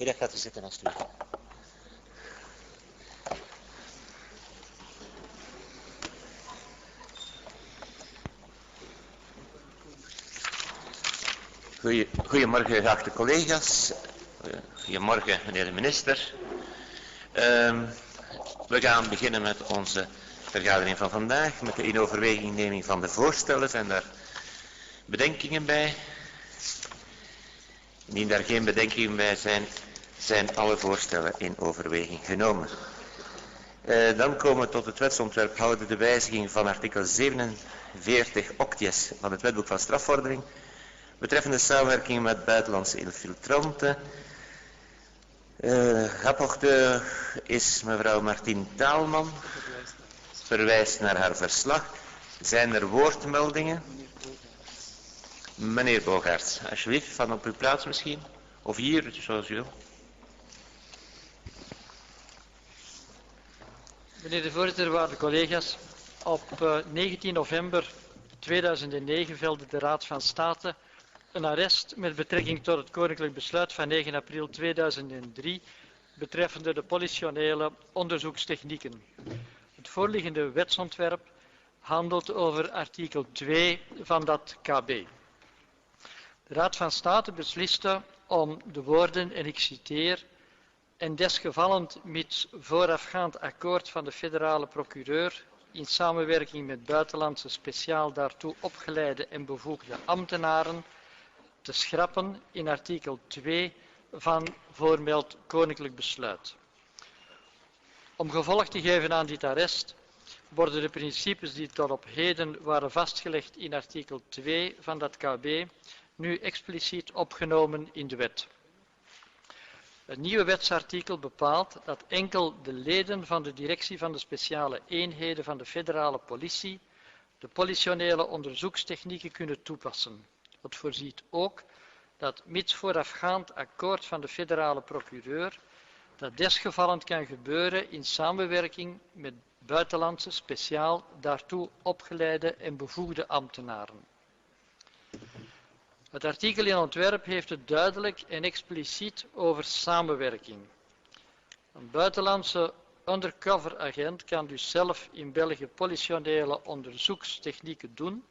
Goedendag, gaat u zitten alsjeblieft. Goedemorgen, geachte collega's. Goedemorgen, meneer de minister. We gaan beginnen met onze vergadering van vandaag, met de in overwegingneming van de voorstellen. Zijn daar bedenkingen bij? Indien daar geen bedenkingen bij zijn, zijn alle voorstellen in overweging genomen. Dan komen we tot het wetsontwerp houden de wijziging van artikel 47 octies van het wetboek van strafvordering betreffende samenwerking met buitenlandse infiltranten. Rapporteur is mevrouw Martien Taalman. Verwijst naar haar verslag. Zijn er woordmeldingen? Meneer Bogaerts, alsjeblieft, van op uw plaats misschien. Of hier, zoals u wil. Meneer de voorzitter, waarde collega's. Op 19 november 2009 velde de Raad van State een arrest met betrekking tot het koninklijk besluit van 9 april 2003 betreffende de politionele onderzoekstechnieken. Het voorliggende wetsontwerp handelt over artikel 2 van dat KB. De Raad van State besliste om de woorden, en ik citeer, en desgevallend mits voorafgaand akkoord van de federale procureur in samenwerking met buitenlandse speciaal daartoe opgeleide en bevoegde ambtenaren te schrappen in artikel 2 van voormeld koninklijk besluit. Om gevolg te geven aan dit arrest worden de principes die tot op heden waren vastgelegd in artikel 2 van dat KB nu expliciet opgenomen in de wet. Het nieuwe wetsartikel bepaalt dat enkel de leden van de directie van de speciale eenheden van de federale politie de politionele onderzoekstechnieken kunnen toepassen. Het voorziet ook dat mits voorafgaand akkoord van de federale procureur dat desgevallend kan gebeuren in samenwerking met buitenlandse speciaal daartoe opgeleide en bevoegde ambtenaren. Het artikel in ontwerp heeft het duidelijk en expliciet over samenwerking. Een buitenlandse undercover agent kan dus zelf in België politionele onderzoekstechnieken doen,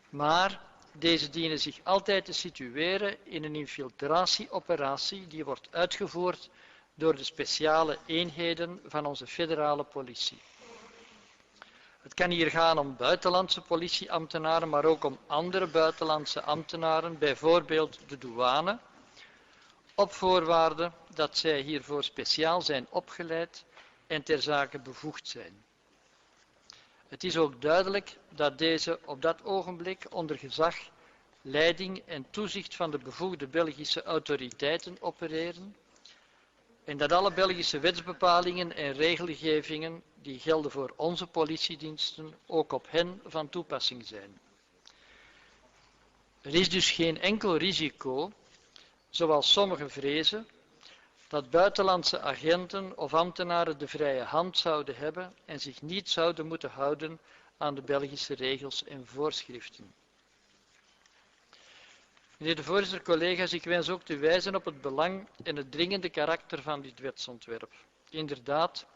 maar deze dienen zich altijd te situeren in een infiltratieoperatie die wordt uitgevoerd door de speciale eenheden van onze federale politie. Het kan hier gaan om buitenlandse politieambtenaren, maar ook om andere buitenlandse ambtenaren, bijvoorbeeld de douane, op voorwaarde dat zij hiervoor speciaal zijn opgeleid en ter zake bevoegd zijn. Het is ook duidelijk dat deze op dat ogenblik onder gezag, leiding en toezicht van de bevoegde Belgische autoriteiten opereren en dat alle Belgische wetsbepalingen en regelgevingen die gelden voor onze politiediensten ook op hen van toepassing zijn. Er is dus geen enkel risico, zoals sommigen vrezen, dat buitenlandse agenten of ambtenaren de vrije hand zouden hebben en zich niet zouden moeten houden aan de Belgische regels en voorschriften. Meneer de voorzitter, collega's, ik wens ook te wijzen op het belang en het dringende karakter van dit wetsontwerp. Inderdaad,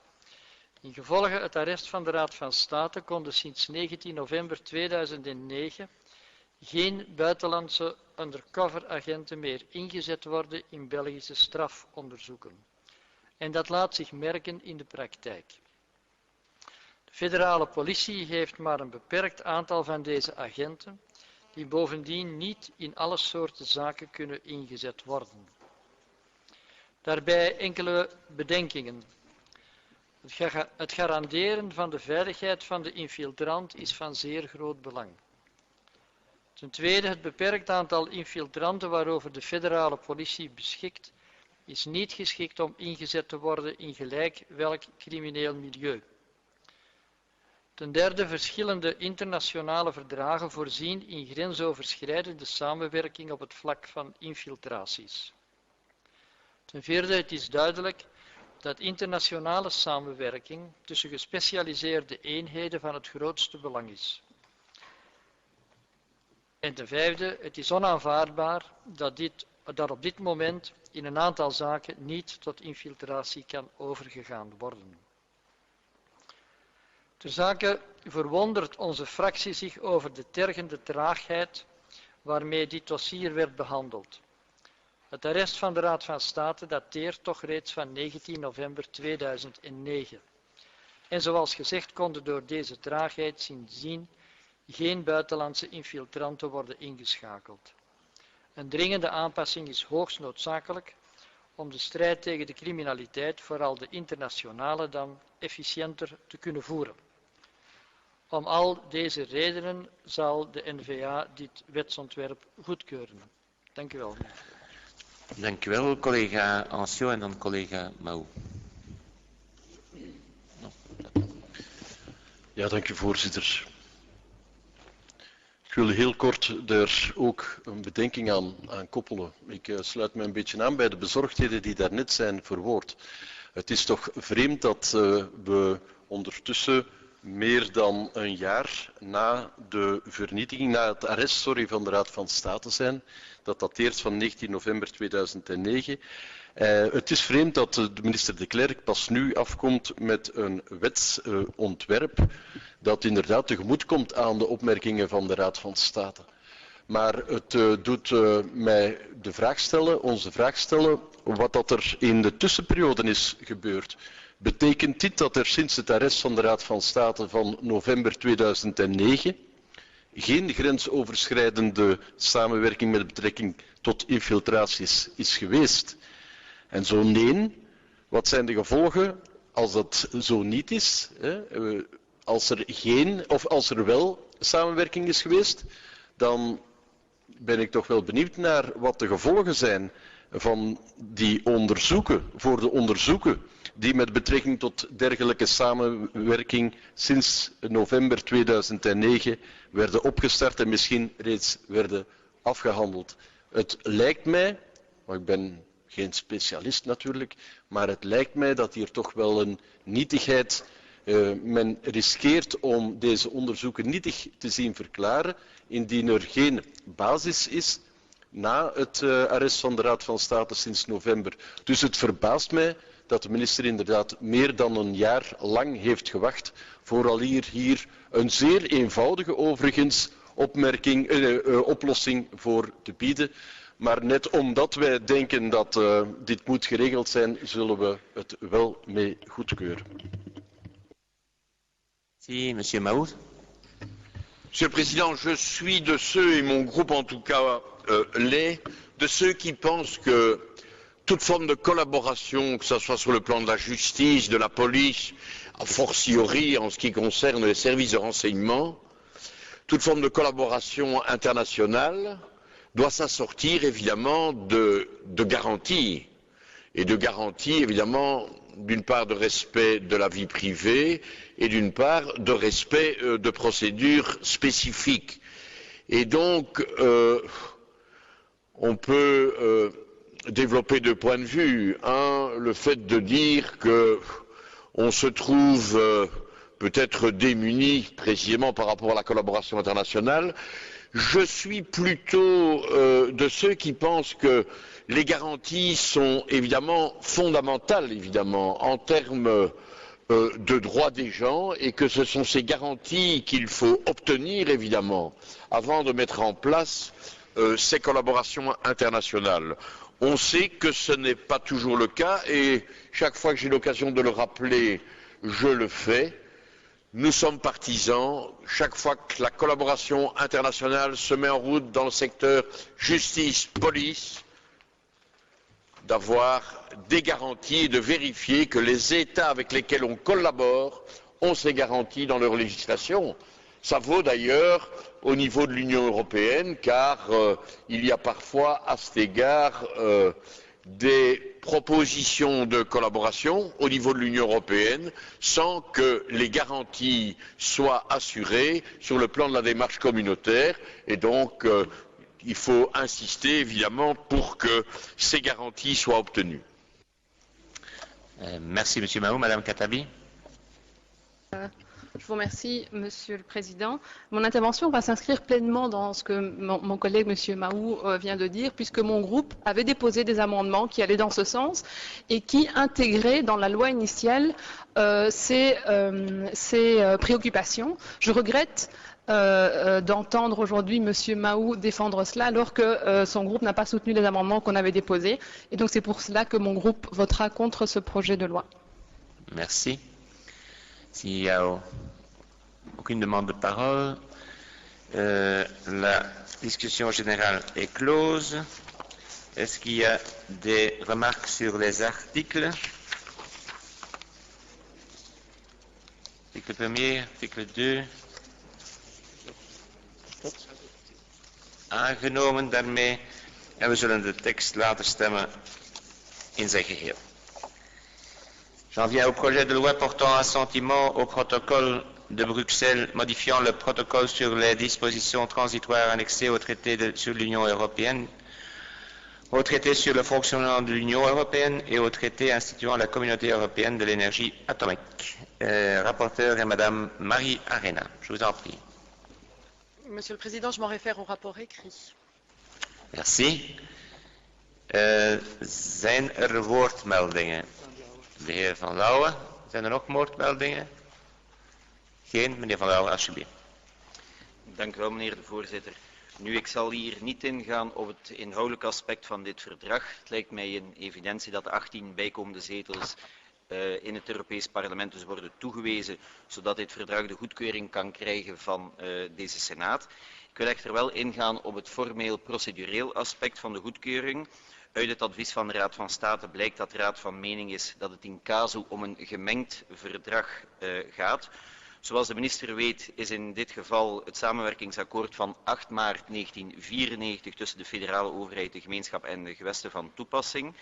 in gevolge het arrest van de Raad van State konden sinds 19 november 2009 geen buitenlandse undercover-agenten meer ingezet worden in Belgische strafonderzoeken. En dat laat zich merken in de praktijk. De federale politie heeft maar een beperkt aantal van deze agenten, die bovendien niet in alle soorten zaken kunnen ingezet worden. Daarbij enkele bedenkingen. Het garanderen van de veiligheid van de infiltrant is van zeer groot belang. Ten tweede, het beperkt aantal infiltranten waarover de federale politie beschikt, is niet geschikt om ingezet te worden in gelijk welk crimineel milieu. Ten derde, verschillende internationale verdragen voorzien in grensoverschrijdende samenwerking op het vlak van infiltraties. Ten vierde, het is duidelijk dat internationale samenwerking tussen gespecialiseerde eenheden van het grootste belang is. En ten vijfde, het is onaanvaardbaar dat dit dat op dit moment in een aantal zaken niet tot infiltratie kan overgegaan worden. Ter zake verwondert onze fractie zich over de tergende traagheid waarmee dit dossier werd behandeld. Het arrest van de Raad van State dateert toch reeds van 19 november 2009. En zoals gezegd konden door deze traagheid sindsdien geen buitenlandse infiltranten worden ingeschakeld. Een dringende aanpassing is hoogst noodzakelijk om de strijd tegen de criminaliteit, vooral de internationale dan, efficiënter te kunnen voeren. Om al deze redenen zal de N-VA dit wetsontwerp goedkeuren. Dank u wel. Dank u wel, collega Anciot en dan collega Mou. Ja, dank u voorzitter. Ik wil heel kort daar ook een bedenking aan koppelen. Ik sluit me een beetje aan bij de bezorgdheden die daarnet zijn verwoord. Het is toch vreemd dat we ondertussen meer dan een jaar na de vernietiging, na het arrest van de Raad van State zijn. Dat dateert van 19 november 2009. Het is vreemd dat de minister De Clercq pas nu afkomt met een wetsontwerp dat inderdaad tegemoetkomt aan de opmerkingen van de Raad van State. Maar het doet mij onze vraag stellen wat dat er in de tussenperiode is gebeurd. Betekent dit dat er sinds het arrest van de Raad van State van november 2009 geen grensoverschrijdende samenwerking met betrekking tot infiltraties is geweest? En zo nee, wat zijn de gevolgen als dat zo niet is? Als er wel samenwerking is geweest, dan ben ik toch wel benieuwd naar wat de gevolgen zijn van die onderzoeken, voor de onderzoeken die met betrekking tot dergelijke samenwerking sinds november 2009 werden opgestart en misschien reeds werden afgehandeld. Het lijkt mij, maar ik ben geen specialist natuurlijk, maar het lijkt mij dat hier toch wel een nietigheid, men riskeert om deze onderzoeken nietig te zien verklaren, indien er geen basis is na het arrest van de Raad van State sinds november. Dus het verbaast mij dat de minister inderdaad meer dan een jaar lang heeft gewacht vooral hier een zeer eenvoudige overigens oplossing voor te bieden. Maar net omdat wij denken dat dit moet geregeld zijn, zullen we het wel mee goedkeuren. Si, monsieur Mahou. Monsieur le Président, je suis de ceux, et mon groupe en tout cas l'est, de ceux qui pensent que toute forme de collaboration, que ce soit sur le plan de la justice, de la police, a fortiori en ce qui concerne les services de renseignement, toute forme de collaboration internationale doit s'assortir évidemment de garanties. Et de garanties évidemment d'une part de respect de la vie privée et d'une part de respect de procédures spécifiques. Et donc on peut développer deux points de vue. Un, le fait de dire qu'on se trouve peut-être démuni précisément par rapport à la collaboration internationale. Je suis plutôt de ceux qui pensent que les garanties sont évidemment fondamentales, en termes de droits des gens, et que ce sont ces garanties qu'il faut obtenir, évidemment, avant de mettre en place ces collaborations internationales. On sait que ce n'est pas toujours le cas, et chaque fois que j'ai l'occasion de le rappeler, je le fais. Nous sommes partisans, chaque fois que la collaboration internationale se met en route dans le secteur justice-police, d'avoir des garanties et de vérifier que les États avec lesquels on collabore ont ces garanties dans leur législation. Ça vaut d'ailleurs au niveau de l'Union européenne, car il y a parfois à cet égard des propositions de collaboration au niveau de l'Union européenne sans que les garanties soient assurées sur le plan de la démarche communautaire et donc il faut insister évidemment pour que ces garanties soient obtenues. Merci Monsieur Mahou. Madame Khattabi. Je vous remercie, Monsieur le Président. Mon intervention va s'inscrire pleinement dans ce que mon collègue, Monsieur Mahou, vient de dire, puisque mon groupe avait déposé des amendements qui allaient dans ce sens et qui intégraient dans la loi initiale ces préoccupations. Je regrette d'entendre aujourd'hui Monsieur Mahou défendre cela alors que son groupe n'a pas soutenu les amendements qu'on avait déposés. Et donc c'est pour cela que mon groupe votera contre ce projet de loi. Merci. S'il n'y a aucune demande de parole, la discussion générale est close. Est-ce qu'il y a des remarques sur les articles? Article 1er, article 2. Aangenomen daarmee en we zullen de tekst laten stemmen in zijn geheel. J'en viens au projet de loi portant assentiment au protocole de Bruxelles modifiant le protocole sur les dispositions transitoires annexées au traité sur l'Union européenne, au traité sur le fonctionnement de l'Union européenne et au traité instituant la communauté européenne de l'énergie atomique. Rapporteur est Madame Marie Arena. Je vous en prie. Monsieur le Président, je m'en réfère au rapport écrit. Merci. Zijn woordmeldingen? De heer Van Lauwen. Zijn nog woordmeldingen? Geen. Meneer Van Lauwen, alsjeblieft. Dank u wel, meneer de voorzitter. Nu, ik zal hier niet ingaan op het inhoudelijke aspect van dit verdrag. Het lijkt mij een evidentie dat de 18 bijkomende zetels in het Europees Parlement dus worden toegewezen, zodat dit verdrag de goedkeuring kan krijgen van deze Senaat. Ik wil echter wel ingaan op het formeel procedureel aspect van de goedkeuring. Uit het advies van de Raad van State blijkt dat de Raad van mening is dat het in casu om een gemengd verdrag gaat. Zoals de minister weet is in dit geval het samenwerkingsakkoord van 8 maart 1994 tussen de federale overheid, de gemeenschap en de gewesten van toepassing.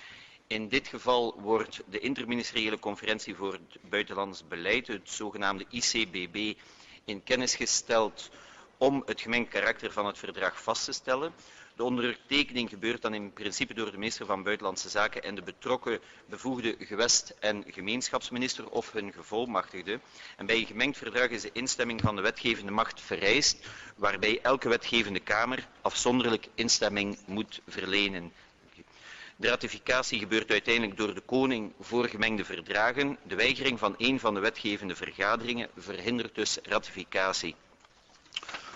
In dit geval wordt de interministeriële conferentie voor het buitenlands beleid, het zogenaamde ICBB, in kennis gesteld om het gemengd karakter van het verdrag vast te stellen. De ondertekening gebeurt dan in principe door de minister van Buitenlandse Zaken en de betrokken bevoegde gewest- en gemeenschapsminister of hun gevolmachtigde. En bij een gemengd verdrag is de instemming van de wetgevende macht vereist, waarbij elke wetgevende kamer afzonderlijk instemming moet verlenen. De ratificatie gebeurt uiteindelijk door de koning voor gemengde verdragen. De weigering van een van de wetgevende vergaderingen verhindert dus ratificatie.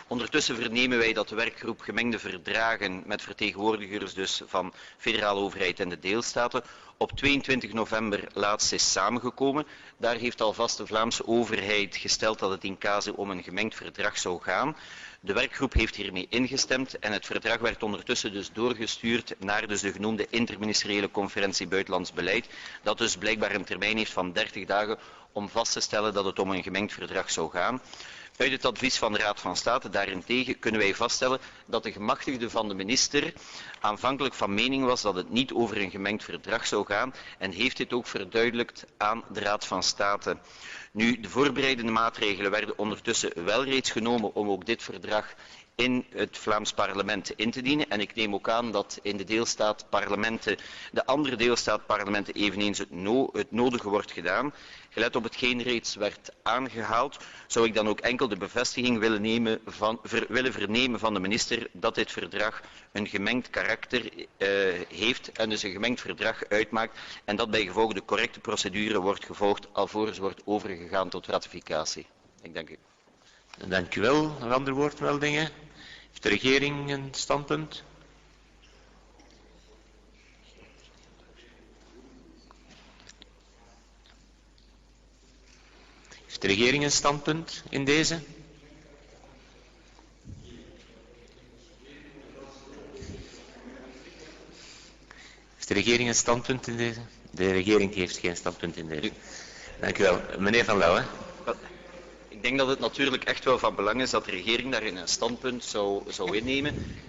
Ondertussen vernemen wij dat de werkgroep gemengde verdragen met vertegenwoordigers dus van federale overheid en de deelstaten op 22 november laatst is samengekomen. Daar heeft alvast de Vlaamse overheid gesteld dat het in casu om een gemengd verdrag zou gaan. De werkgroep heeft hiermee ingestemd en het verdrag werd ondertussen dus doorgestuurd naar dus de genoemde interministeriële conferentie buitenlands beleid, dat dus blijkbaar een termijn heeft van 30 dagen om vast te stellen dat het om een gemengd verdrag zou gaan. Uit het advies van de Raad van State daarentegen kunnen wij vaststellen dat de gemachtigde van de minister aanvankelijk van mening was dat het niet over een gemengd verdrag zou gaan en heeft dit ook verduidelijkt aan de Raad van State. Nu, de voorbereidende maatregelen werden ondertussen wel reeds genomen om ook dit verdrag in het Vlaams parlement in te dienen. En ik neem ook aan dat in de andere deelstaatparlementen eveneens het nodige wordt gedaan. Gelet op hetgeen reeds werd aangehaald, zou ik dan ook enkel de bevestiging willen vernemen van de minister dat dit verdrag een gemengd karakter heeft en dus een gemengd verdrag uitmaakt en dat bij gevolg de correcte procedure wordt gevolgd alvorens wordt overgegaan tot ratificatie. Ik dank u. Dank u wel. Een andere woordmeldingen? Heeft de regering een standpunt? Heeft de regering een standpunt in deze? Heeft de regering een standpunt in deze? De regering heeft geen standpunt in deze. Dank u wel. Meneer Van Lauwen. Ik denk dat het natuurlijk echt wel van belang is dat de regering daarin een standpunt zou innemen,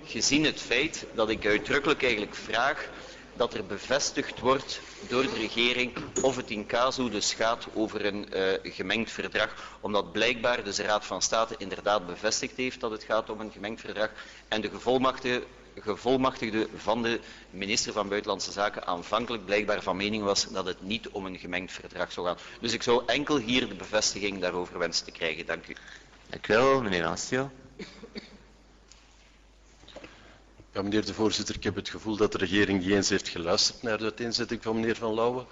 gezien het feit dat ik uitdrukkelijk eigenlijk vraag dat er bevestigd wordt door de regering of het in casu dus gaat over een gemengd verdrag, omdat blijkbaar dus de Raad van State inderdaad bevestigd heeft dat het gaat om een gemengd verdrag en de gevolmachtigde gevolmachtigde van de minister van Buitenlandse Zaken aanvankelijk blijkbaar van mening was dat het niet om een gemengd verdrag zou gaan. Dus ik zou enkel hier de bevestiging daarover wensen te krijgen. Dank u. Dank u wel, meneer Anstio. Ja, meneer de voorzitter, ik heb het gevoel dat de regering niet eens heeft geluisterd naar de uiteenzetting van meneer Van Lauwe.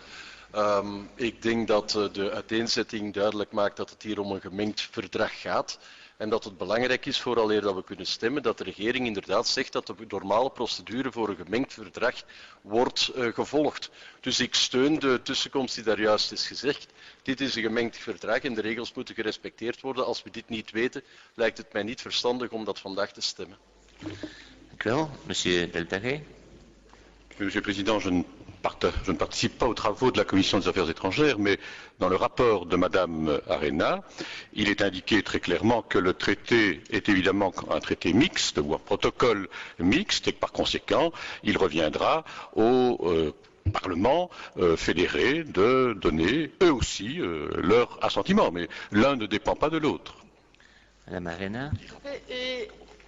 Ik denk dat de uiteenzetting duidelijk maakt dat het hier om een gemengd verdrag gaat. En dat het belangrijk is, vooraleer dat we kunnen stemmen, dat de regering inderdaad zegt dat de normale procedure voor een gemengd verdrag wordt gevolgd. Dus ik steun de tussenkomst die daar juist is gezegd. Dit is een gemengd verdrag en de regels moeten gerespecteerd worden. Als we dit niet weten, lijkt het mij niet verstandig om dat vandaag te stemmen. Dank u wel, monsieur Delperret. Monsieur le Président, je ne participe pas aux travaux de la Commission des Affaires étrangères, mais dans le rapport de Madame Arena, il est indiqué très clairement que le traité est évidemment un traité mixte ou un protocole mixte et que par conséquent, il reviendra au Parlement fédéré de donner eux aussi leur assentiment. Mais l'un ne dépend pas de l'autre. Madame Arena.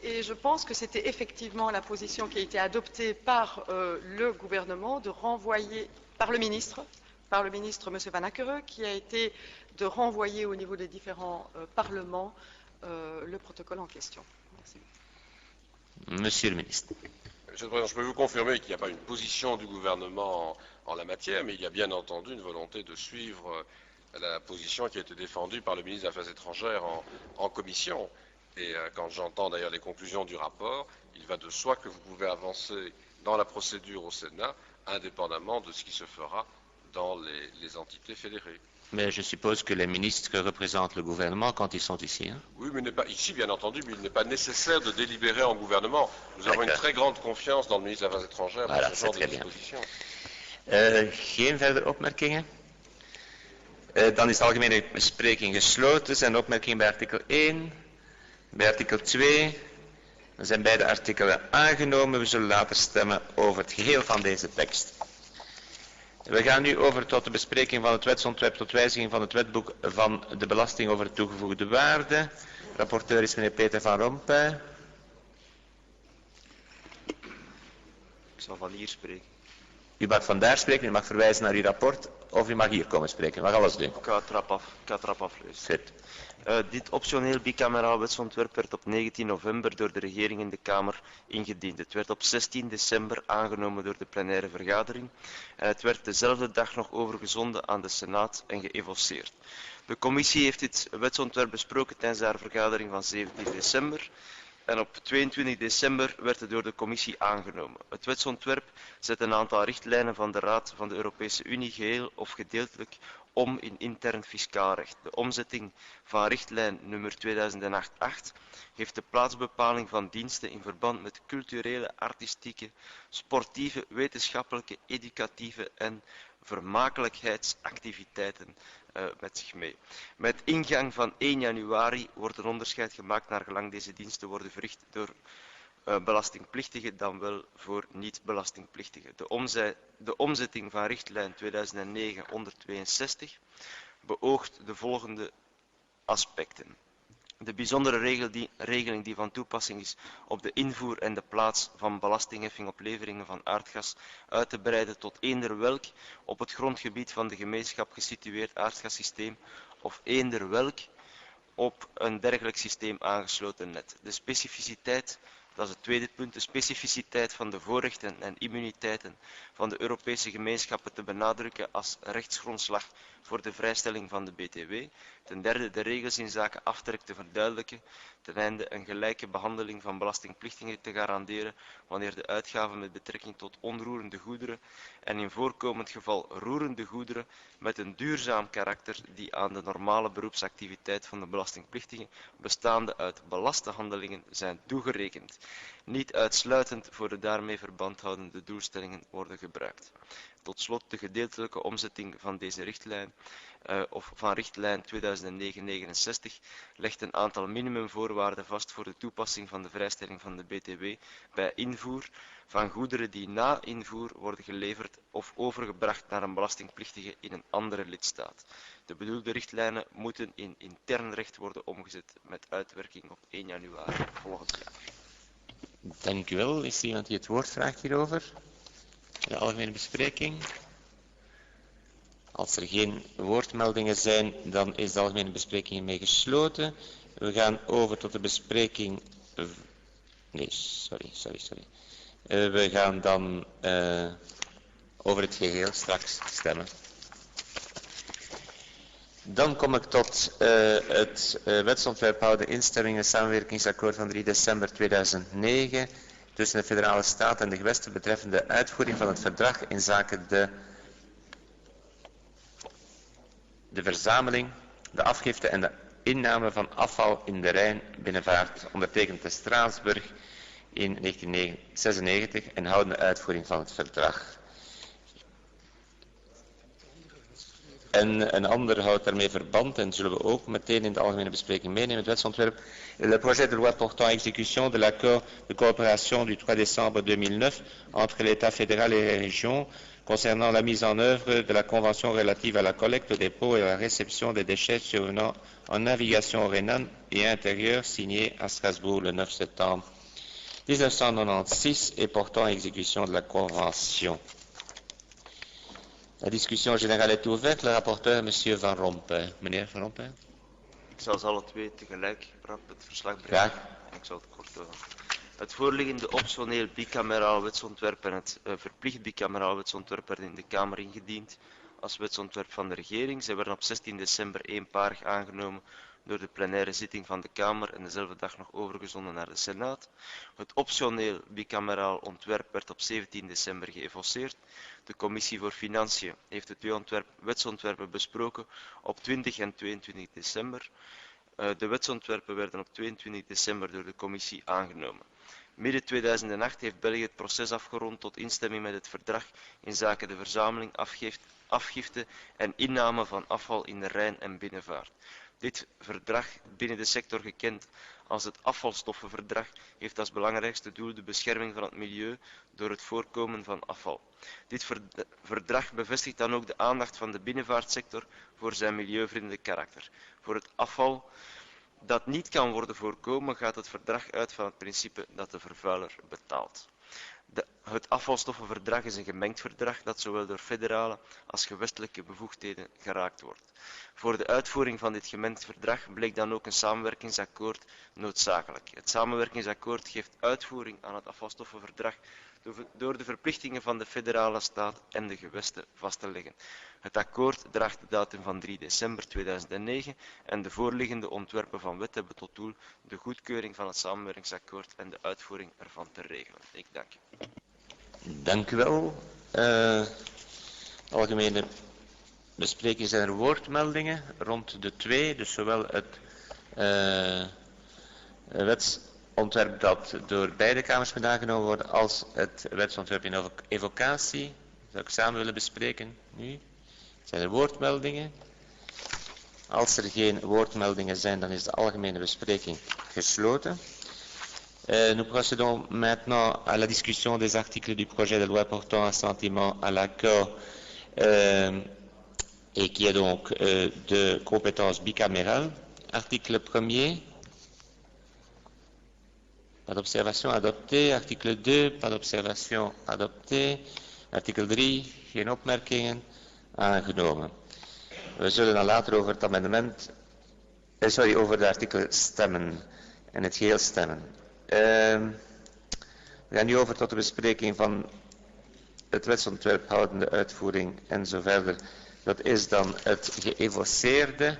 Et je pense que c'était effectivement la position qui a été adoptée par le gouvernement de renvoyer, par le ministre M. Van Akkeren, qui a été de renvoyer au niveau des différents parlements le protocole en question. Merci. Monsieur le ministre. Monsieur le Président, je peux vous confirmer qu'il n'y a pas une position du gouvernement en la matière, mais il y a bien entendu une volonté de suivre la position qui a été défendue par le ministre des Affaires étrangères en commission. Et quand j'entends d'ailleurs les conclusions du rapport, il va de soi que vous pouvez avancer dans la procédure au Sénat, indépendamment de ce qui se fera dans les entités fédérées. Mais je suppose que les ministres représentent le gouvernement quand ils sont ici. Hein? Oui, mais n'est pas ici, bien entendu, mais il n'est pas nécessaire de délibérer en gouvernement. Nous avons une très grande confiance dans le ministre des Affaires étrangères voilà, pour ce genre de dispositions. Geen verdere opmerkingen? Dan is de algemene bespreking gesloten. Zijn er opmerkingen bij artikel 1? Bij artikel 2 dan zijn beide artikelen aangenomen. We zullen later stemmen over het geheel van deze tekst. We gaan nu over tot de bespreking van het wetsontwerp tot wijziging van het wetboek van de belasting over de toegevoegde waarde. Rapporteur is meneer Peter van Rompuy. Ik zal van hier spreken. U mag vandaar spreken, u mag verwijzen naar uw rapport of u mag hier komen spreken. U mag alles doen. Ik ga het rap aflezen. Goed. Dit optioneel bicameraal wetsontwerp werd op 19 november door de regering in de Kamer ingediend. Het werd op 16 december aangenomen door de plenaire vergadering en het werd dezelfde dag nog overgezonden aan de Senaat en geëvoceerd. De commissie heeft dit wetsontwerp besproken tijdens haar vergadering van 17 december. En op 22 december werd het door de commissie aangenomen. Het wetsontwerp zet een aantal richtlijnen van de Raad van de Europese Unie geheel of gedeeltelijk om in intern fiscaal recht. De omzetting van richtlijn nummer 2008-8 geeft de plaatsbepaling van diensten in verband met culturele, artistieke, sportieve, wetenschappelijke, educatieve en vermakelijkheidsactiviteiten met zich mee. Met ingang van 1 januari wordt een onderscheid gemaakt naar gelang deze diensten worden verricht door belastingplichtigen dan wel voor niet-belastingplichtigen. De omzetting van richtlijn 2009-162 beoogt de volgende aspecten. De bijzondere regeling die van toepassing is op de invoer en de plaats van belastingheffing op leveringen van aardgas uit te breiden tot eender welk op het grondgebied van de gemeenschap gesitueerd aardgassysteem of eender welk op een dergelijk systeem aangesloten net. De specificiteit, dat is het tweede punt, de specificiteit van de voorrechten en immuniteiten van de Europese gemeenschappen te benadrukken als rechtsgrondslag voor de vrijstelling van de BTW. Ten derde, de regels in zaken aftrek te verduidelijken, ten einde een gelijke behandeling van belastingplichtigen te garanderen wanneer de uitgaven met betrekking tot onroerende goederen en in voorkomend geval roerende goederen met een duurzaam karakter die aan de normale beroepsactiviteit van de belastingplichtigen bestaande uit belaste handelingen zijn toegerekend, niet uitsluitend voor de daarmee verband houdende doelstellingen worden gebruikt. Tot slot de gedeeltelijke omzetting van deze richtlijn of van richtlijn 2009-69 legt een aantal minimumvoorwaarden vast voor de toepassing van de vrijstelling van de BTW bij invoer van goederen die na invoer worden geleverd of overgebracht naar een belastingplichtige in een andere lidstaat. De bedoelde richtlijnen moeten in intern recht worden omgezet met uitwerking op 1 januari volgend jaar. Dank u wel. Is er iemand die het woord vraagt hierover? De algemene bespreking. Als er geen woordmeldingen zijn, dan is de algemene bespreking hiermee gesloten. We gaan over tot de bespreking... Nee, sorry. We gaan dan over het geheel straks stemmen. Dan kom ik tot het wetsontwerp houden instemming en samenwerkingsakkoord van 3 december 2009 tussen de federale staat en de gewesten betreffende uitvoering van het verdrag in zaken de verzameling, de afgifte en de inname van afval in de Rijnbinnenvaart, ondertekend te Straatsburg in 1996 en houdende uitvoering van het verdrag. En een ander houdt daarmee verband en zullen we ook meteen in de algemene bespreking meenemen, het wetsontwerp. Le projet de loi portant exécution de l'accord de coopération du 3 décembre 2009 entre l'État fédéral et les régions concernant la mise en œuvre de la convention relative à la collecte, au dépôt et à la réception des déchets survenant en navigation rhénane et intérieure, signé à Strasbourg le 9 septembre 1996 et portant exécution de la convention. La discussion générale est ouverte. Le rapporteur, M. Van Rompuy. Meneer Van Rompuy. Ik zal ze alle twee tegelijk het verslag brengen. Graag. Ik zal het kort houden. Het voorliggende optioneel bicameraal wetsontwerp en het verplicht bicameraal wetsontwerp werden in de Kamer ingediend als wetsontwerp van de regering. Ze werden op 16 december eenparig aangenomen door de plenaire zitting van de Kamer en dezelfde dag nog overgezonden naar de Senaat. Het optioneel bicameraal ontwerp werd op 17 december geëvoceerd. De Commissie voor Financiën heeft de twee wetsontwerpen besproken op 20 en 22 december. De wetsontwerpen werden op 22 december door de Commissie aangenomen. Midden 2008 heeft België het proces afgerond tot instemming met het verdrag in zaken de verzameling, afgifte en inname van afval in de Rijn- en binnenvaart. Dit verdrag, binnen de sector gekend als het afvalstoffenverdrag, heeft als belangrijkste doel de bescherming van het milieu door het voorkomen van afval. Dit verdrag bevestigt dan ook de aandacht van de binnenvaartsector voor zijn milieuvriendelijk karakter. Voor het afval dat niet kan worden voorkomen, gaat het verdrag uit van het principe dat de vervuiler betaalt. Het afvalstoffenverdrag is een gemengd verdrag dat zowel door federale als gewestelijke bevoegdheden geraakt wordt. Voor de uitvoering van dit gemengd verdrag bleek dan ook een samenwerkingsakkoord noodzakelijk. Het samenwerkingsakkoord geeft uitvoering aan het afvalstoffenverdrag door de verplichtingen van de federale staat en de gewesten vast te leggen. Het akkoord draagt de datum van 3 december 2009 en de voorliggende ontwerpen van wet hebben tot doel de goedkeuring van het samenwerkingsakkoord en de uitvoering ervan te regelen. Ik dank u. Dank u wel. Algemene bespreking, zijn er woordmeldingen rond de twee, dus zowel het wetsontwerp dat door beide kamers moet aangenomen worden als het wetsontwerp in evocatie. Zou ik samen willen bespreken nu? Zijn er woordmeldingen? Als er geen woordmeldingen zijn, dan is de algemene bespreking gesloten. Nous procédons maintenant à la discussion des articles du projet de loi portant assentiment à l'accord et qui est donc de compétence bicamérale. Article 1er. Pas d'observation, adopté. Article 2, pas d'observation, adopté. Article 3, geen opmerkingen, aangenomen. We zullen dan later over het amendement, over de artikel stemmen en het geheel stemmen. We gaan nu over tot de bespreking van het wetsontwerp houdende uitvoering en zo verder. Dat is dan het geëvoceerde,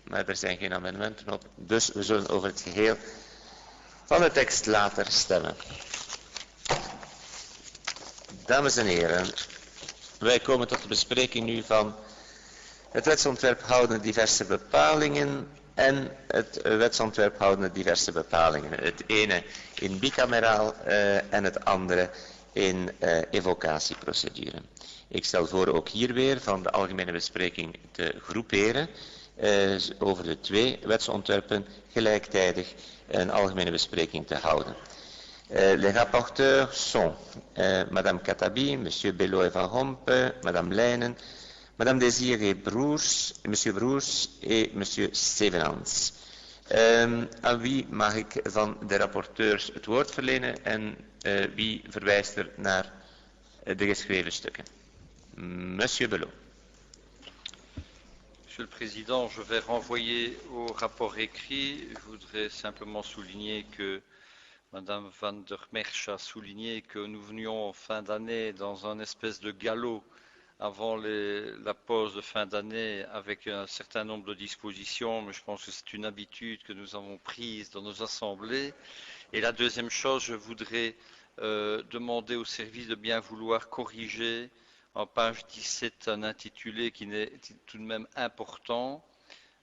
maar er zijn geen amendementen op, dus we zullen over het geheel van de tekst later stemmen. Dames en heren, wij komen tot de bespreking nu van het wetsontwerp houdende diverse bepalingen en het wetsontwerp houdende diverse bepalingen. Het ene in bicameraal en het andere in evocatieprocedure. Ik stel voor ook hier weer van de algemene bespreking te groeperen over de twee wetsontwerpen gelijktijdig een algemene bespreking te houden. Les rapporteurs sont Madame Katabi, Monsieur Bello et Van Rompuy, Madame Leinen, Madame Désiré Broers, Monsieur Broers et Monsieur Stevenans. Aan wie mag ik van de rapporteurs het woord verlenen en wie verwijst er naar de geschreven stukken? Monsieur Belot. Monsieur le Président, je vais renvoyer au rapport écrit. Je voudrais simplement souligner que Madame Van der Merch a souligné que nous venions en fin d'année dans un espèce de galop avant la pause de fin d'année avec un certain nombre de dispositions, mais je pense que c'est une habitude que nous avons prise dans nos assemblées. Et la deuxième chose, je voudrais demander au service de bien vouloir corriger en page 17 un intitulé qui est tout de même important.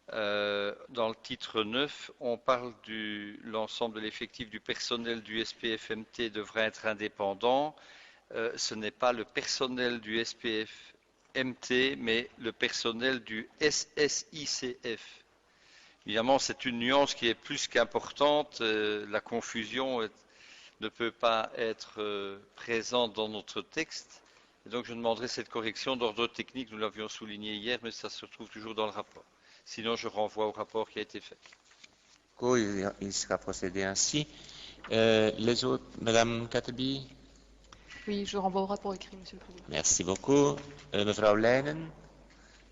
Dans le titre 9, on parle de l'ensemble de l'effectif du personnel du SPFMT devrait être indépendant. Ce n'est pas le personnel du SPFMT, mais le personnel du SSICF. Évidemment, c'est une nuance qui est plus qu'importante. La confusion ne peut pas être présente dans notre texte. Et donc, je demanderai cette correction d'ordre technique. Nous l'avions souligné hier, mais ça se trouve toujours dans le rapport. Sinon, je renvoie au rapport qui a été fait. Il sera procédé ainsi. Les autres, Madame Kateby? Oui, je renvoie au rapport écrit, Monsieur le Président. Merci beaucoup. Mevrouw Leijnen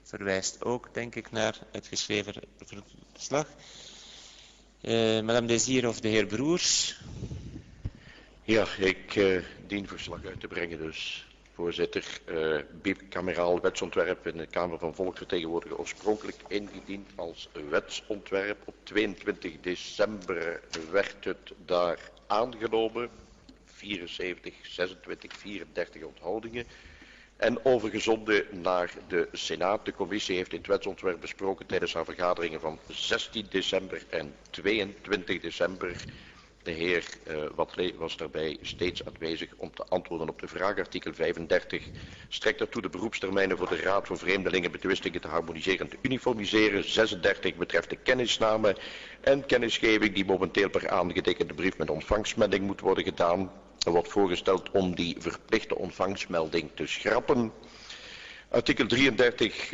verwijst ook, denk ik, naar het geschreven verslag. Madame Desir of de heer Broers? Ja, ik dien verslag uit te brengen dus. Voorzitter, bicameraal wetsontwerp in de Kamer van Volksvertegenwoordigers oorspronkelijk ingediend als wetsontwerp. Op 22 december werd het daar aangenomen. 74, 26, 34 onthoudingen. En overgezonden naar de Senaat. De commissie heeft dit wetsontwerp besproken tijdens haar vergaderingen van 16 december en 22 december. De heer Watley was daarbij steeds aanwezig om te antwoorden op de vraag. Artikel 35 strekt ertoe de beroepstermijnen voor de Raad voor Vreemdelingenbetwistingen te harmoniseren en te uniformiseren. 36 betreft de kennisname en kennisgeving die momenteel per aangetekende brief met ontvangstmelding moet worden gedaan. Er wordt voorgesteld om die verplichte ontvangstmelding te schrappen. Artikel 33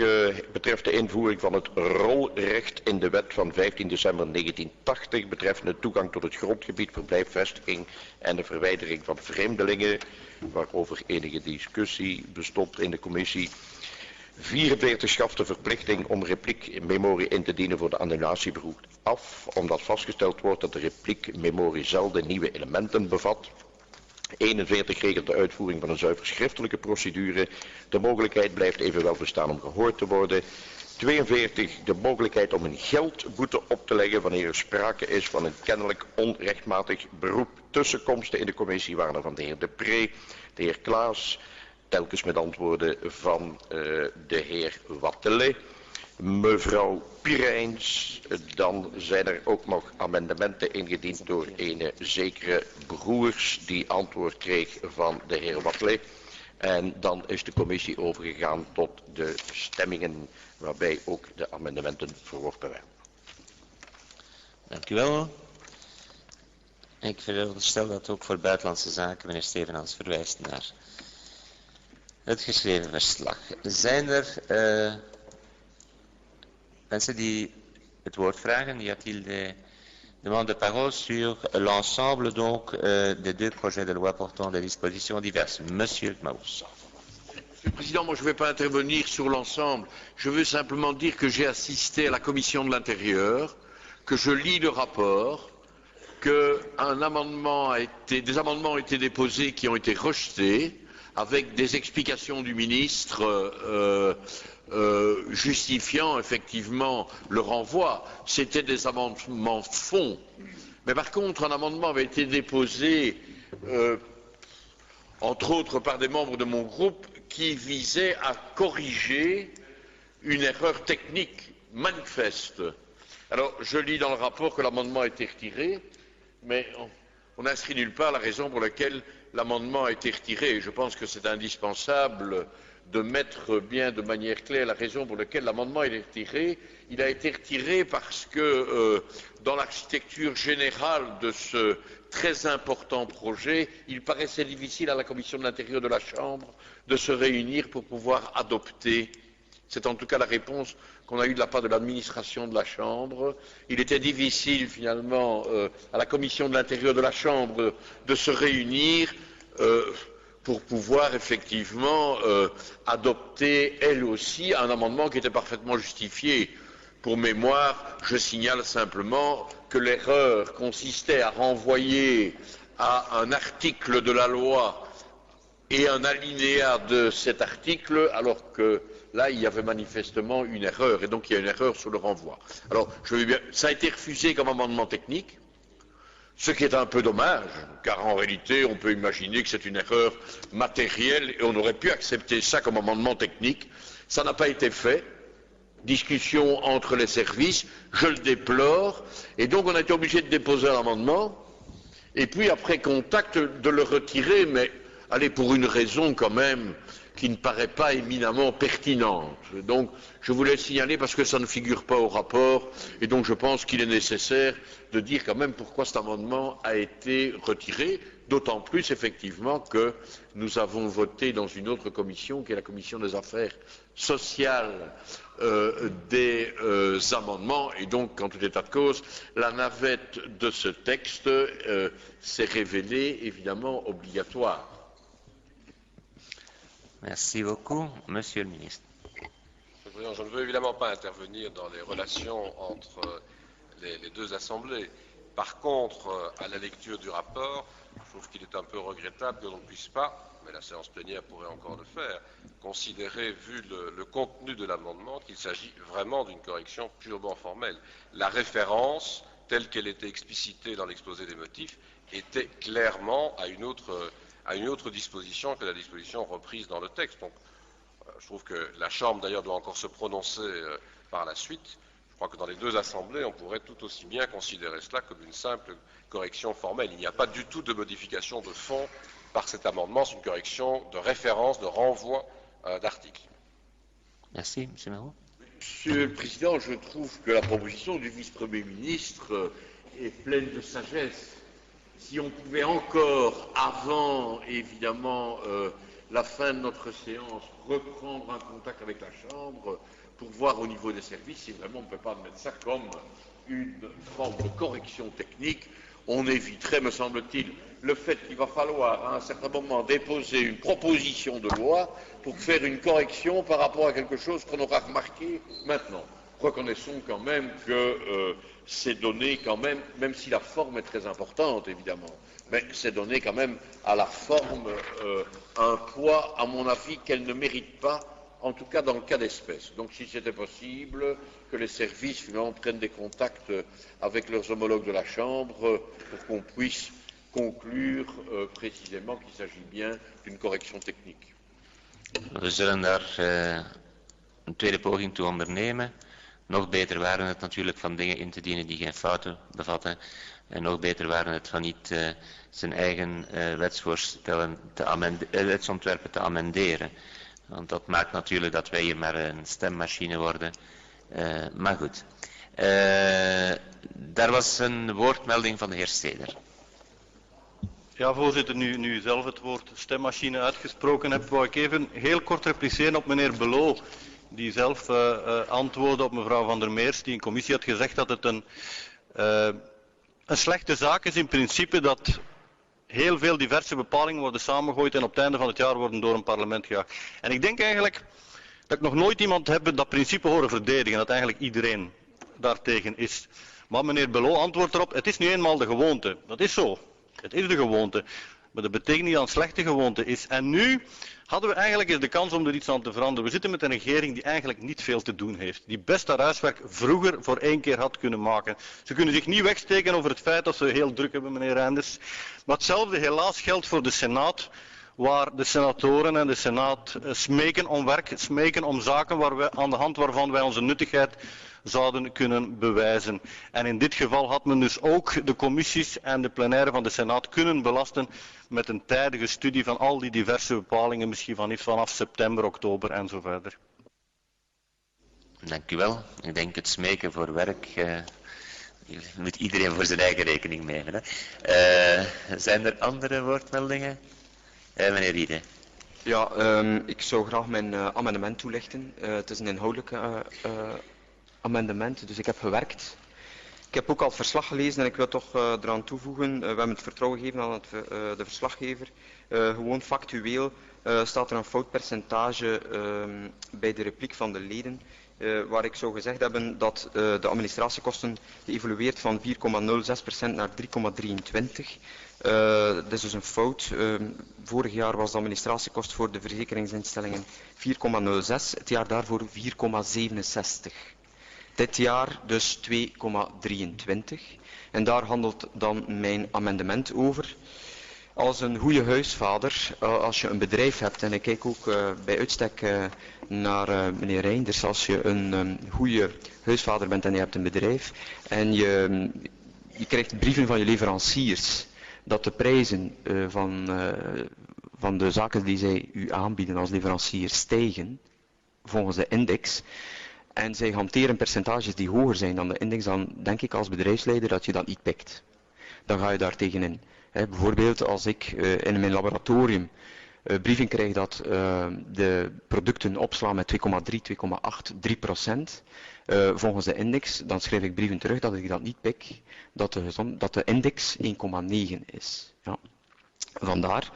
betreft de invoering van het rolrecht in de wet van 15 december 1980 betreffende toegang tot het grondgebied, verblijf, vestiging en de verwijdering van vreemdelingen, waarover enige discussie bestond in de commissie. 44 schaft de verplichting om repliekmemorie in te dienen voor de annulatieberoep af, omdat vastgesteld wordt dat de repliekmemorie zelden nieuwe elementen bevat. 41 regelt de uitvoering van een zuiver schriftelijke procedure. De mogelijkheid blijft evenwel bestaan om gehoord te worden. 42 de mogelijkheid om een geldboete op te leggen wanneer er sprake is van een kennelijk onrechtmatig beroep. Tussenkomsten in de commissie waren er van de heer Depree, de heer Klaas, telkens met antwoorden van de heer Watley. Mevrouw Pirijns, dan zijn er ook nog amendementen ingediend door een zekere Broers die antwoord kreeg van de heer Watley. En dan is de commissie overgegaan tot de stemmingen waarbij ook de amendementen verworpen werden. Dank u wel. Ik veronderstel dat ook voor buitenlandse zaken meneer Stevenans verwijst naar het geschreven verslag. Zijn er mensen die het woord vragen? Y a-t-il des demandes de parole sur l'ensemble donc des deux projets de loi portant des dispositions diverses? Monsieur Maus. Monsieur le Président, moi je ne vais pas intervenir sur l'ensemble. Je veux simplement dire que j'ai assisté à la Commission de l'Intérieur, que je lis le rapport, que des amendements ont été déposés qui ont été rejetés, avec des explications du ministre justifiant effectivement le renvoi. C'était des amendements fond. Mais par contre, un amendement avait été déposé, entre autres par des membres de mon groupe, qui visait à corriger une erreur technique manifeste. Alors, je lis dans le rapport que l'amendement a été retiré, mais on n'inscrit nulle part la raison pour laquelle l'amendement a été retiré. Je pense que c'est indispensable de mettre bien de manière claire la raison pour laquelle l'amendement est retiré. Il a été retiré parce que dans l'architecture générale de ce très important projet, il paraissait difficile à la Commission de l'Intérieur de la Chambre de se réunir pour pouvoir adopter C'est en tout cas la réponse qu'on a eue de la part de l'administration de la Chambre. Il était difficile finalement à la commission de l'intérieur de la Chambre de se réunir pour pouvoir effectivement adopter elle aussi un amendement qui était parfaitement justifié. Pour mémoire, je signale simplement que l'erreur consistait à renvoyer à un article de la loi et un alinéa de cet article, alors que là, il y avait manifestement une erreur, et donc il y a une erreur sur le renvoi. Alors, ça a été refusé comme amendement technique, ce qui est un peu dommage, car en réalité, on peut imaginer que c'est une erreur matérielle, et on aurait pu accepter ça comme amendement technique. Ça n'a pas été fait. Discussion entre les services, je le déplore, et donc on a été obligé de déposer un amendement, et puis après contact de le retirer, mais allez, pour une raison quand même qui ne paraît pas éminemment pertinente. Donc je voulais le signaler parce que ça ne figure pas au rapport, et donc je pense qu'il est nécessaire de dire quand même pourquoi cet amendement a été retiré, d'autant plus effectivement que nous avons voté dans une autre commission, qui est la commission des affaires sociales, des amendements, et donc en tout état de cause, la navette de ce texte s'est révélée évidemment obligatoire. Merci beaucoup. Monsieur le ministre. Monsieur le Président, je ne veux évidemment pas intervenir dans les relations entre les deux assemblées. Par contre, à la lecture du rapport, je trouve qu'il est un peu regrettable que l'on ne puisse pas, mais la séance plénière pourrait encore le faire, considérer, vu le contenu de l'amendement, qu'il s'agit vraiment d'une correction purement formelle. La référence, telle qu'elle était explicitée dans l'exposé des motifs, était clairement à une autre disposition que la disposition reprise dans le texte. Donc, je trouve que la Chambre, d'ailleurs, doit encore se prononcer par la suite. Je crois que dans les deux assemblées, on pourrait tout aussi bien considérer cela comme une simple correction formelle. Il n'y a pas du tout de modification de fond par cet amendement, c'est une correction de référence, de renvoi d'article. Merci, M. Marot. Monsieur le Président, je trouve que la proposition du vice-premier ministre est pleine de sagesse. Si on pouvait encore, avant évidemment la fin de notre séance, reprendre un contact avec la Chambre pour voir au niveau des services si vraiment on ne peut pas mettre ça comme une forme de correction technique, on éviterait, me semble-t-il, le fait qu'il va falloir à un certain moment déposer une proposition de loi pour faire une correction par rapport à quelque chose qu'on aura remarqué maintenant. Reconnaissons quand même que c'est donné quand même, même si la forme est très importante évidemment, mais c'est donné quand même à la forme un poids, à mon avis, qu'elle ne mérite pas, en tout cas dans le cas d'espèce. Donc si c'était possible, que les services finalement prennent des contacts avec leurs homologues de la Chambre pour qu'on puisse conclure précisément qu'il s'agit bien d'une correctie technique. We zullen daar een tweede poging toe ondernemen. Nog beter waren het natuurlijk van dingen in te dienen die geen fouten bevatten. En nog beter waren het van niet zijn eigen wetsontwerpen te amenderen. Want dat maakt natuurlijk dat wij hier maar een stemmachine worden. Maar goed. Daar was een woordmelding van de heer Steder. Ja, voorzitter, nu u zelf het woord stemmachine uitgesproken hebt, wou ik even heel kort repliceren op meneer Belot, die zelf antwoordde op mevrouw Van der Meers, die in commissie had gezegd dat het een slechte zaak is in principe dat heel veel diverse bepalingen worden samengegooid en op het einde van het jaar worden door een parlement gejaagd. En ik denk eigenlijk dat ik nog nooit iemand heb dat principe horen verdedigen, dat eigenlijk iedereen daartegen is. Maar meneer Belot antwoordt erop, het is nu eenmaal de gewoonte. Dat is zo. Het is de gewoonte. Maar dat betekent niet dat het een slechte gewoonte is. En nu hadden we eigenlijk eens de kans om er iets aan te veranderen. We zitten met een regering die eigenlijk niet veel te doen heeft. Die best haar huiswerk vroeger voor 1 keer had kunnen maken. Ze kunnen zich niet wegsteken over het feit dat ze heel druk hebben, meneer Reinders. Maar hetzelfde helaas geldt voor de Senaat, waar de senatoren en de Senaat smeken om werk, smeken om zaken aan de hand waarvan wij onze nuttigheid zouden kunnen bewijzen. En in dit geval had men dus ook de commissies en de plenaire van de Senaat kunnen belasten met een tijdige studie van al die diverse bepalingen, misschien vanaf september, oktober en zo verder. Dank u wel. Ik denk het smeken voor werk moet iedereen voor zijn eigen rekening nemen. Hè? Zijn er andere woordmeldingen? Meneer Riede. Ja, ik zou graag mijn amendement toelichten. Het is een inhoudelijk amendement, dus ik heb gewerkt. Ik heb ook al het verslag gelezen en ik wil toch eraan toevoegen, we hebben het vertrouwen gegeven aan de verslaggever. Gewoon factueel staat er een foutpercentage bij de repliek van de leden, waar ik zou gezegd hebben dat de administratiekosten geëvolueerd van 4,06% naar 3,23%. Dat is dus een fout. Vorig jaar was de administratiekost voor de verzekeringsinstellingen 4,06, het jaar daarvoor 4,67. Dit jaar dus 2,23. En daar handelt dan mijn amendement over. Als een goede huisvader, als je een bedrijf hebt, en ik kijk ook bij uitstek naar meneer Reinders, als je een goede huisvader bent en je hebt een bedrijf en je krijgt brieven van je leveranciers dat de prijzen van de zaken die zij u aanbieden als leverancier stijgen volgens de index en zij hanteren percentages die hoger zijn dan de index, dan denk ik als bedrijfsleider dat je dat niet pikt. Dan ga je daar tegenin. Bijvoorbeeld als ik in mijn laboratorium brieven krijg dat de producten opslaan met 2,3, 2,8, 3% volgens de index, dan schrijf ik brieven terug dat ik dat niet pik, dat de index 1,9 is. Ja. Vandaar,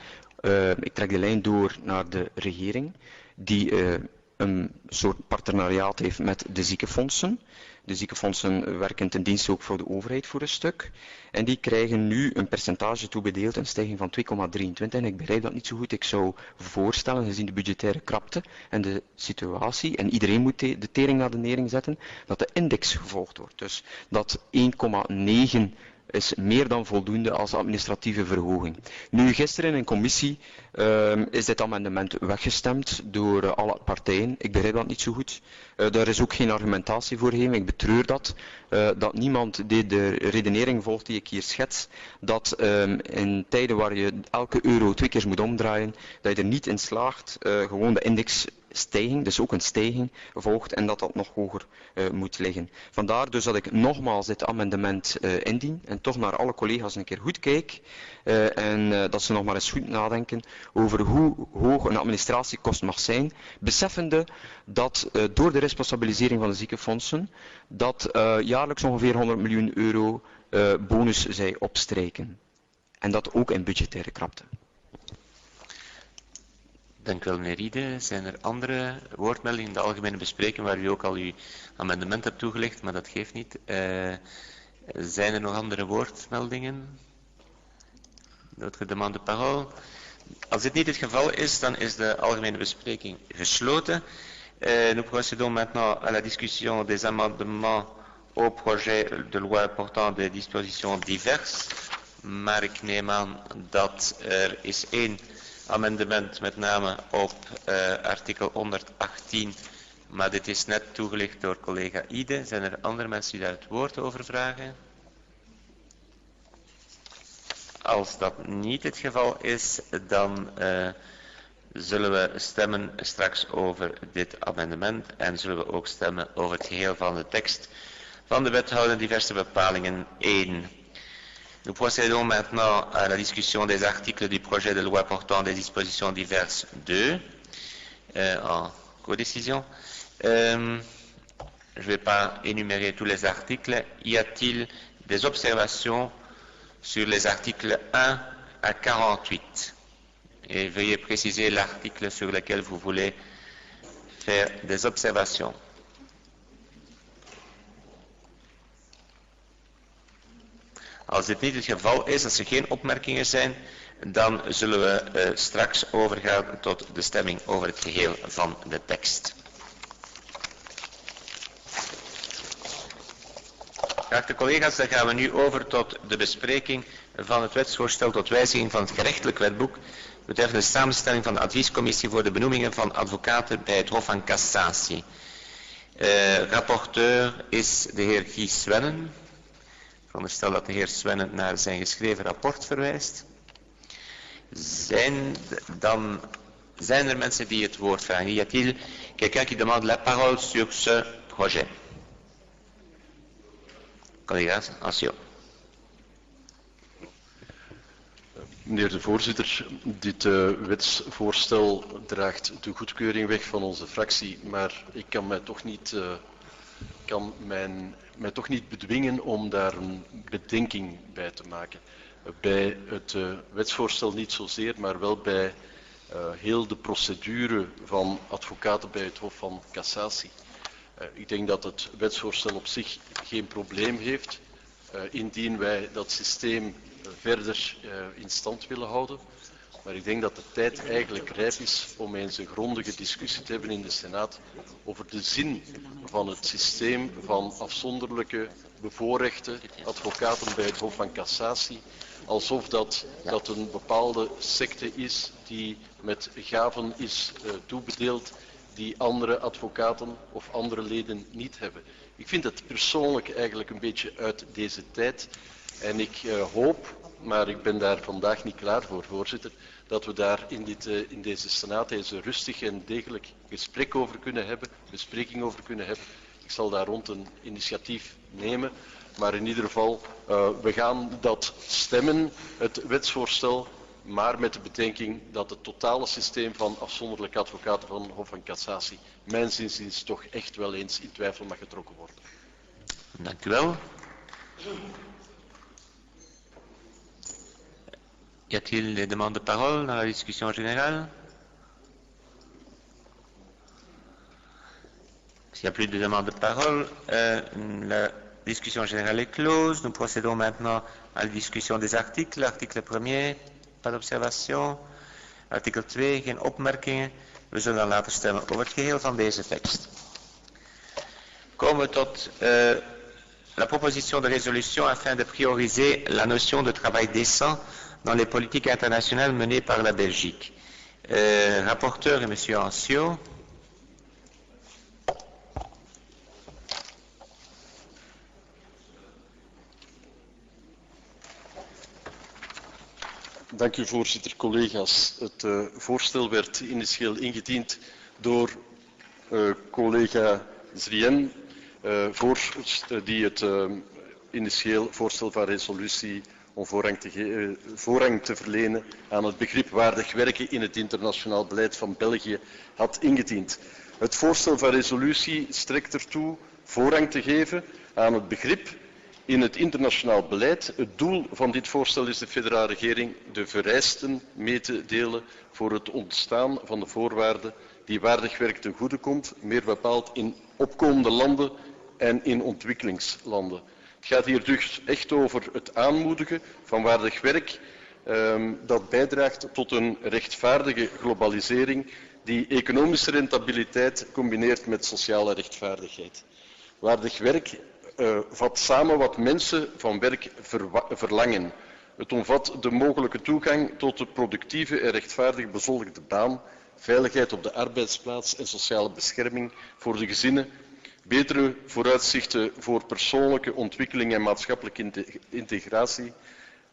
ik trek de lijn door naar de regering, die een soort partenariaat heeft met de ziekenfondsen. De ziekenfondsen werken ten dienste ook voor de overheid voor een stuk. En die krijgen nu een percentage toebedeeld, een stijging van 2,23. En ik begrijp dat niet zo goed. Ik zou voorstellen, gezien de budgettaire krapte en de situatie, en iedereen moet de tering naar de nering zetten, dat de index gevolgd wordt. Dus dat 1,9 is meer dan voldoende als administratieve verhoging. Nu, gisteren in commissie is dit amendement weggestemd door alle partijen. Ik begrijp dat niet zo goed. Daar is ook geen argumentatie voor gegeven. Ik betreur dat niemand de redenering volgt die ik hier schets, dat in tijden waar je elke euro 2 keer moet omdraaien, dat je er niet in slaagt gewoon de indexstijging, dus ook een stijging, volgt en dat nog hoger moet liggen. Vandaar dus dat ik nogmaals dit amendement indien en toch naar alle collega's een keer goed kijk en dat ze nog maar eens goed nadenken over hoe hoog een administratiekost mag zijn, beseffende dat door de responsabilisering van de ziekenfondsen dat jaarlijks ongeveer 100 miljoen euro bonus zij opstrijken. En dat ook in budgettaire krapte. Dank u wel, meneer Riede. Zijn er andere woordmeldingen in de algemene bespreking waar u ook al uw amendement hebt toegelicht, maar dat geeft niet. Zijn er nog andere woordmeldingen? D'autres demandes de parole? Als dit niet het geval is, dan is de algemene bespreking gesloten. Nous procédons maintenant à la discussion des amendements au projet de loi portant des dispositions diverses. Maar ik neem aan dat er is één amendement met name op artikel 118, maar dit is net toegelicht door collega Ide. Zijn er andere mensen die daar het woord over vragen? Als dat niet het geval is, dan zullen we stemmen straks over dit amendement en zullen we ook stemmen over het geheel van de tekst van de wethouding diverse bepalingen 1. Nous procédons maintenant à la discussion des articles du projet de loi portant des dispositions diverses 2 en codécision. Je ne vais pas énumérer tous les articles. Y a-t-il des observations sur les articles 1 à 48? Et veuillez préciser l'article sur lequel vous voulez faire des observations. Als dit niet het geval is, als er geen opmerkingen zijn, dan zullen we straks overgaan tot de stemming over het geheel van de tekst. Geachte collega's, dan gaan we nu over tot de bespreking van het wetsvoorstel tot wijziging van het gerechtelijk wetboek betreffende de samenstelling van de adviescommissie voor de benoemingen van advocaten bij het Hof van Cassatie. Rapporteur is de heer Guy Svennen. Ik veronderstel dat de heer Svennen naar zijn geschreven rapport verwijst. Zijn er mensen die het woord vragen? Y a-t-il quelqu'un qui demande la parole sur ce projet? Collega's, Ansio. Meneer de voorzitter, dit wetsvoorstel draagt de goedkeuring weg van onze fractie, maar ik kan mij toch niet bedwingen om daar een bedenking bij te maken. Bij het wetsvoorstel niet zozeer, maar wel bij heel de procedure van advocaten bij het Hof van Cassatie. Ik denk dat het wetsvoorstel op zich geen probleem heeft, indien wij dat systeem verder in stand willen houden. Maar ik denk dat de tijd eigenlijk rijp is om eens een grondige discussie te hebben in de Senaat over de zin van het systeem van afzonderlijke bevoorrechte advocaten bij het Hof van Cassatie, alsof dat een bepaalde secte is die met gaven is toebedeeld die andere advocaten of andere leden niet hebben. Ik vind het persoonlijk eigenlijk een beetje uit deze tijd en ik hoop, maar ik ben daar vandaag niet klaar voor, voorzitter, dat we daar in deze Senaat eens een rustig en degelijk gesprek over kunnen hebben, bespreking over kunnen hebben. Ik zal daar rond een initiatief nemen, maar in ieder geval, we gaan dat stemmen, het wetsvoorstel, maar met de bedenking dat het totale systeem van afzonderlijke advocaten van het Hof van Cassatie mijns inziens toch echt wel eens in twijfel mag getrokken worden. Dank u wel. Y a-t-il des demandes de parole dans la discussion générale? S'il n'y a plus de demandes de parole, la discussion générale est close. Nous procédons maintenant à la discussion des articles. L'article 1er, pas d'observation. Artikel 2, geen opmerkingen. We zullen dan laten stemmen over het geheel van deze tekst. Komen we tot la proposition de résolution afin de prioriser la notion de travail décent dans les politiques internationales menées par la Belgique. Rapporteur est M. Ancio. Dank u voorzitter, collega's. Het voorstel werd initieel ingediend door collega Zrien, die het initieel voorstel van resolutie om voorrang te verlenen aan het begrip waardig werken in het internationaal beleid van België had ingediend. Het voorstel van resolutie strekt ertoe voorrang te geven aan het begrip in het internationaal beleid. Het doel van dit voorstel is de federale regering de vereisten mee te delen voor het ontstaan van de voorwaarden die waardig werk ten goede komt, meer bepaald in opkomende landen en in ontwikkelingslanden. Het gaat hier dus echt over het aanmoedigen van waardig werk dat bijdraagt tot een rechtvaardige globalisering die economische rentabiliteit combineert met sociale rechtvaardigheid. Waardig werk vat samen wat mensen van werk verlangen. Het omvat de mogelijke toegang tot de productieve en rechtvaardig bezoldigde baan, veiligheid op de arbeidsplaats en sociale bescherming voor de gezinnen, betere vooruitzichten voor persoonlijke ontwikkeling en maatschappelijke integratie,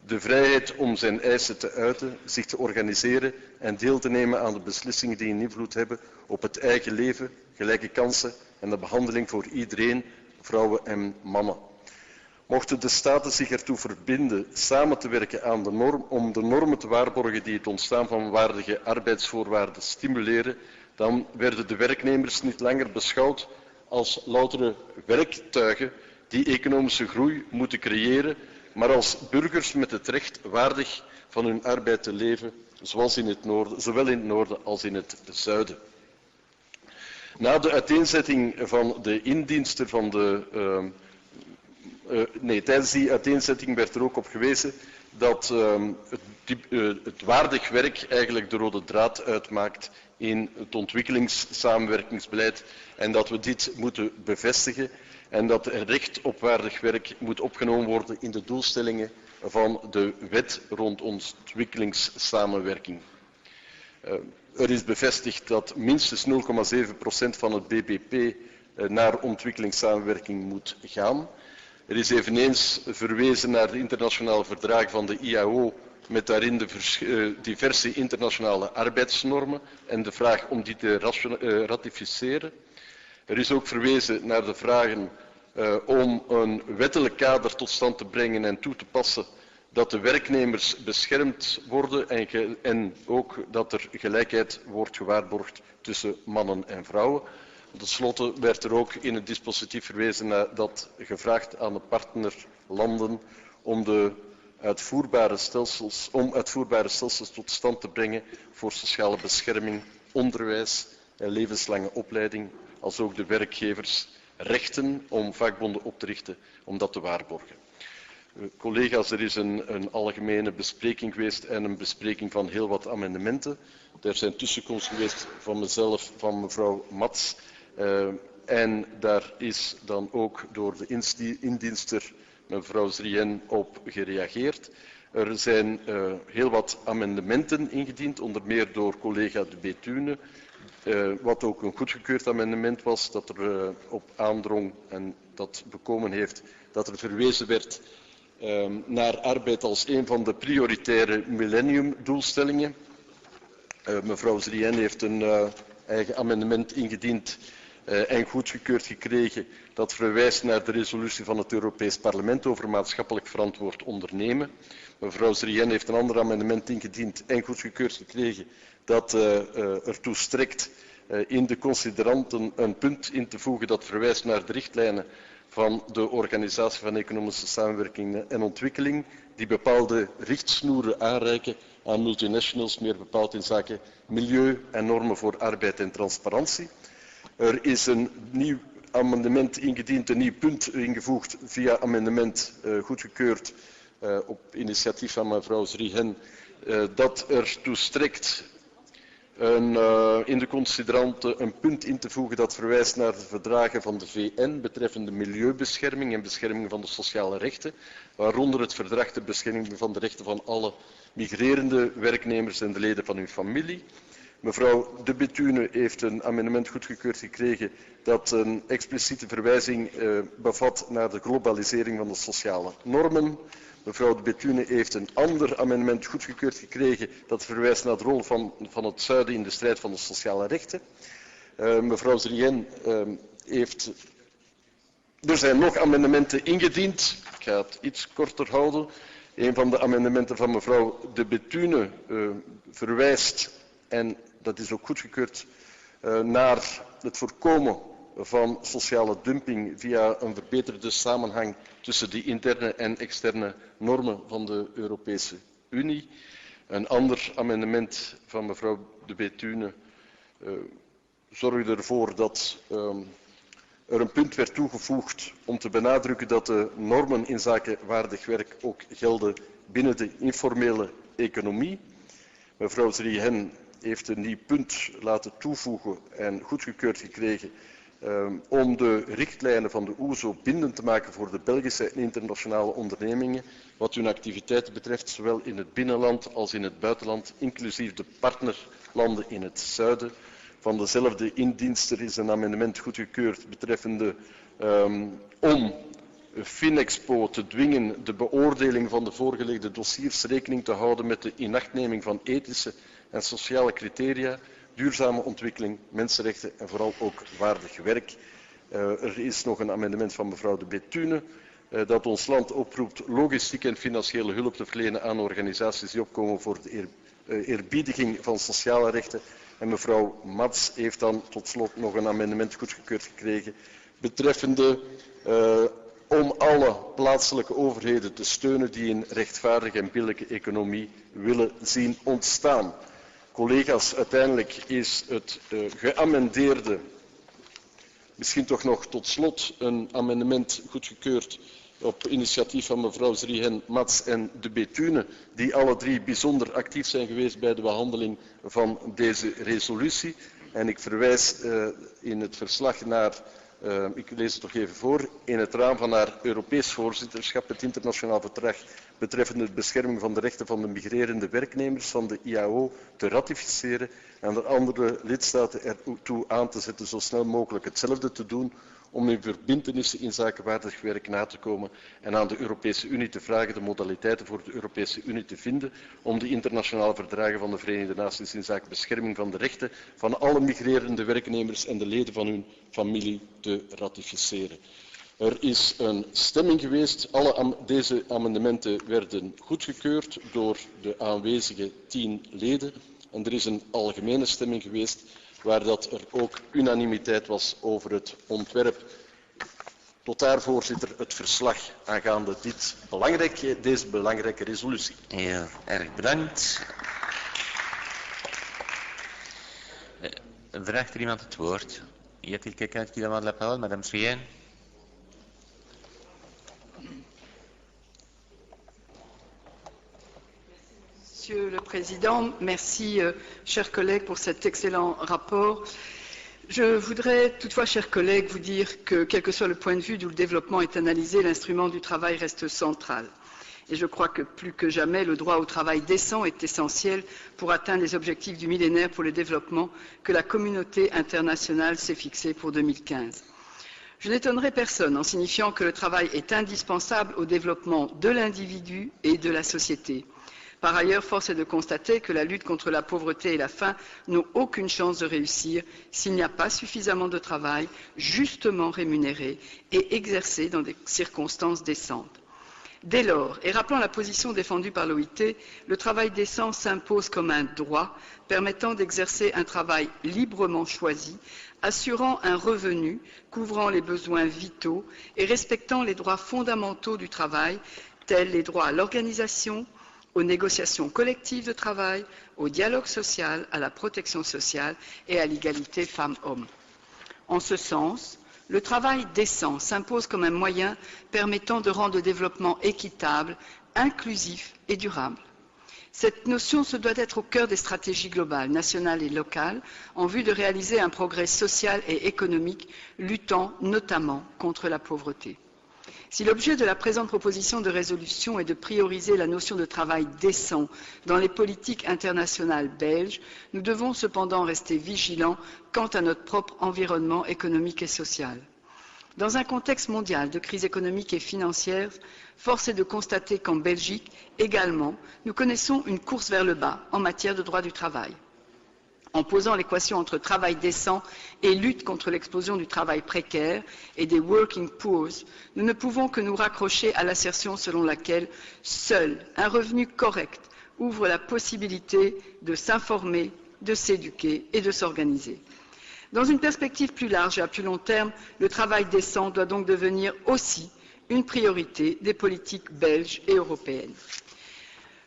de vrijheid om zijn eisen te uiten, zich te organiseren en deel te nemen aan de beslissingen die een invloed hebben op het eigen leven, gelijke kansen en de behandeling voor iedereen, vrouwen en mannen. Mochten de staten zich ertoe verbinden samen te werken aan de norm om de normen te waarborgen die het ontstaan van waardige arbeidsvoorwaarden stimuleren, dan werden de werknemers niet langer beschouwd als loutere werktuigen die economische groei moeten creëren, maar als burgers met het recht waardig van hun arbeid te leven, zoals in het noorden, zowel in het noorden als in het zuiden. Na de uiteenzetting van de indiensten van tijdens die uiteenzetting werd er ook op gewezen dat het waardig werk eigenlijk de rode draad uitmaakt in het ontwikkelingssamenwerkingsbeleid en dat we dit moeten bevestigen en dat het recht op waardig werk moet opgenomen worden in de doelstellingen van de wet rond ontwikkelingssamenwerking. Er is bevestigd dat minstens 0,7% van het BBP naar ontwikkelingssamenwerking moet gaan. Er is eveneens verwezen naar de internationale verdragen van de IAO met daarin de diverse internationale arbeidsnormen en de vraag om die te ratificeren. Er is ook verwezen naar de vragen om een wettelijk kader tot stand te brengen en toe te passen dat de werknemers beschermd worden en ook dat er gelijkheid wordt gewaarborgd tussen mannen en vrouwen. Ten slotte werd er ook in het dispositief verwezen naar dat gevraagd aan de partnerlanden om uitvoerbare stelsels tot stand te brengen voor sociale bescherming, onderwijs en levenslange opleiding, als ook de werkgevers rechten om vakbonden op te richten om dat te waarborgen. Collega's, er is een algemene bespreking geweest en een bespreking van heel wat amendementen. Er zijn tussenkomsten geweest van mezelf, van mevrouw Mats. En daar is dan ook door de indienster mevrouw Zrien op gereageerd. Er zijn heel wat amendementen ingediend, onder meer door collega De Bethune, wat ook een goedgekeurd amendement was, dat er op aandrong en dat bekomen heeft dat er verwezen werd naar arbeid als een van de prioritaire millenniumdoelstellingen. Mevrouw Zrien heeft een eigen amendement ingediend en goedgekeurd gekregen dat verwijst naar de resolutie van het Europees Parlement over maatschappelijk verantwoord ondernemen. Mevrouw Zrien heeft een ander amendement ingediend en goedgekeurd gekregen dat ertoe strekt in de consideranten een punt in te voegen dat verwijst naar de richtlijnen van de Organisatie van Economische Samenwerking en Ontwikkeling, die bepaalde richtsnoeren aanreiken aan multinationals, meer bepaald in zaken milieu en normen voor arbeid en transparantie. Er is een nieuw amendement ingediend, een nieuw punt ingevoegd via amendement goedgekeurd op initiatief van mevrouw Zrien, dat ertoe strekt in de consideranten een punt in te voegen dat verwijst naar de verdragen van de VN betreffende milieubescherming en bescherming van de sociale rechten, waaronder het verdrag ter bescherming van de rechten van alle migrerende werknemers en de leden van hun familie. Mevrouw De Bethune heeft een amendement goedgekeurd gekregen dat een expliciete verwijzing bevat naar de globalisering van de sociale normen. Mevrouw De Bethune heeft een ander amendement goedgekeurd gekregen dat verwijst naar de rol van het zuiden in de strijd van de sociale rechten. Mevrouw Zrien heeft... Er zijn nog amendementen ingediend. Ik ga het iets korter houden. Een van de amendementen van mevrouw De Bethune verwijst, en dat is ook goedgekeurd, naar het voorkomen van sociale dumping via een verbeterde samenhang tussen de interne en externe normen van de Europese Unie. Een ander amendement van mevrouw De Bethune zorgde ervoor dat er een punt werd toegevoegd om te benadrukken dat de normen in zaken waardig werk ook gelden binnen de informele economie. Mevrouw Zrien heeft een nieuw punt laten toevoegen en goedgekeurd gekregen om de richtlijnen van de OESO bindend te maken voor de Belgische en internationale ondernemingen, wat hun activiteiten betreft, zowel in het binnenland als in het buitenland, inclusief de partnerlanden in het zuiden. Van dezelfde indienster is een amendement goedgekeurd betreffende om Finexpo te dwingen de beoordeling van de voorgelegde dossiers rekening te houden met de inachtneming van ethische en sociale criteria, duurzame ontwikkeling, mensenrechten en vooral ook waardig werk. Er is nog een amendement van mevrouw De Bethune dat ons land oproept logistieke en financiële hulp te verlenen aan organisaties die opkomen voor de eerbiediging van sociale rechten. En mevrouw Mats heeft dan tot slot nog een amendement goedgekeurd gekregen betreffende om alle plaatselijke overheden te steunen die een rechtvaardige en billijke economie willen zien ontstaan. Collega's, uiteindelijk is het geamendeerde, misschien toch nog tot slot een amendement goedgekeurd op initiatief van mevrouw Zrien, Mats en De Bethune, die alle drie bijzonder actief zijn geweest bij de behandeling van deze resolutie. En ik verwijs in het verslag naar, ik lees het toch even voor, in het raam van haar Europees voorzitterschap het internationaal verdrag betreffende de bescherming van de rechten van de migrerende werknemers van de IAO te ratificeren en de andere lidstaten ertoe aan te zetten zo snel mogelijk hetzelfde te doen om hun verbintenissen in zaken waardig werk na te komen en aan de Europese Unie te vragen de modaliteiten voor de Europese Unie te vinden om de internationale verdragen van de Verenigde Naties in zaken bescherming van de rechten van alle migrerende werknemers en de leden van hun familie te ratificeren. Er is een stemming geweest. Deze amendementen werden goedgekeurd door de aanwezige 10 leden. En er is een algemene stemming geweest waar dat er ook unanimiteit was over het ontwerp. Tot daar, voorzitter, het verslag aangaande deze belangrijke resolutie. Heel erg bedankt. Vraagt er iemand het woord? Y a-t-il quelqu'un qui demande la parole? Madame Srien. Monsieur le Président, merci, chers collègues, pour cet excellent rapport. Je voudrais toutefois, chers collègues, vous dire que, quel que soit le point de vue d'où le développement est analysé, l'instrument du travail reste central. Et je crois que plus que jamais, le droit au travail décent est essentiel pour atteindre les objectifs du millénaire pour le développement que la communauté internationale s'est fixés pour 2015. Je n'étonnerai personne en signifiant que le travail est indispensable au développement de l'individu et de la société. Par ailleurs, force est de constater que la lutte contre la pauvreté et la faim n'ont aucune chance de réussir s'il n'y a pas suffisamment de travail justement rémunéré et exercé dans des circonstances décentes. Dès lors, et rappelant la position défendue par l'OIT, le travail décent s'impose comme un droit permettant d'exercer un travail librement choisi, assurant un revenu couvrant les besoins vitaux et respectant les droits fondamentaux du travail, tels les droits à l'organisation, aux négociations collectives de travail, au dialogue social, à la protection sociale et à l'égalité femmes-hommes. En ce sens, le travail décent s'impose comme un moyen permettant de rendre le développement équitable, inclusif et durable. Cette notion se doit d'être au cœur des stratégies globales, nationales et locales, en vue de réaliser un progrès social et économique, luttant notamment contre la pauvreté. Si l'objet de la présente proposition de résolution est de prioriser la notion de travail décent dans les politiques internationales belges, nous devons cependant rester vigilants quant à notre propre environnement économique et social. Dans un contexte mondial de crise économique et financière, force est de constater qu'en Belgique également, nous connaissons une course vers le bas en matière de droit du travail. En posant l'équation entre travail décent et lutte contre l'explosion du travail précaire et des working poors, nous ne pouvons que nous raccrocher à l'assertion selon laquelle seul un revenu correct ouvre la possibilité de s'informer, de s'éduquer et de s'organiser. Dans une perspective plus large et à plus long terme, le travail décent doit donc devenir aussi une priorité des politiques belges et européennes.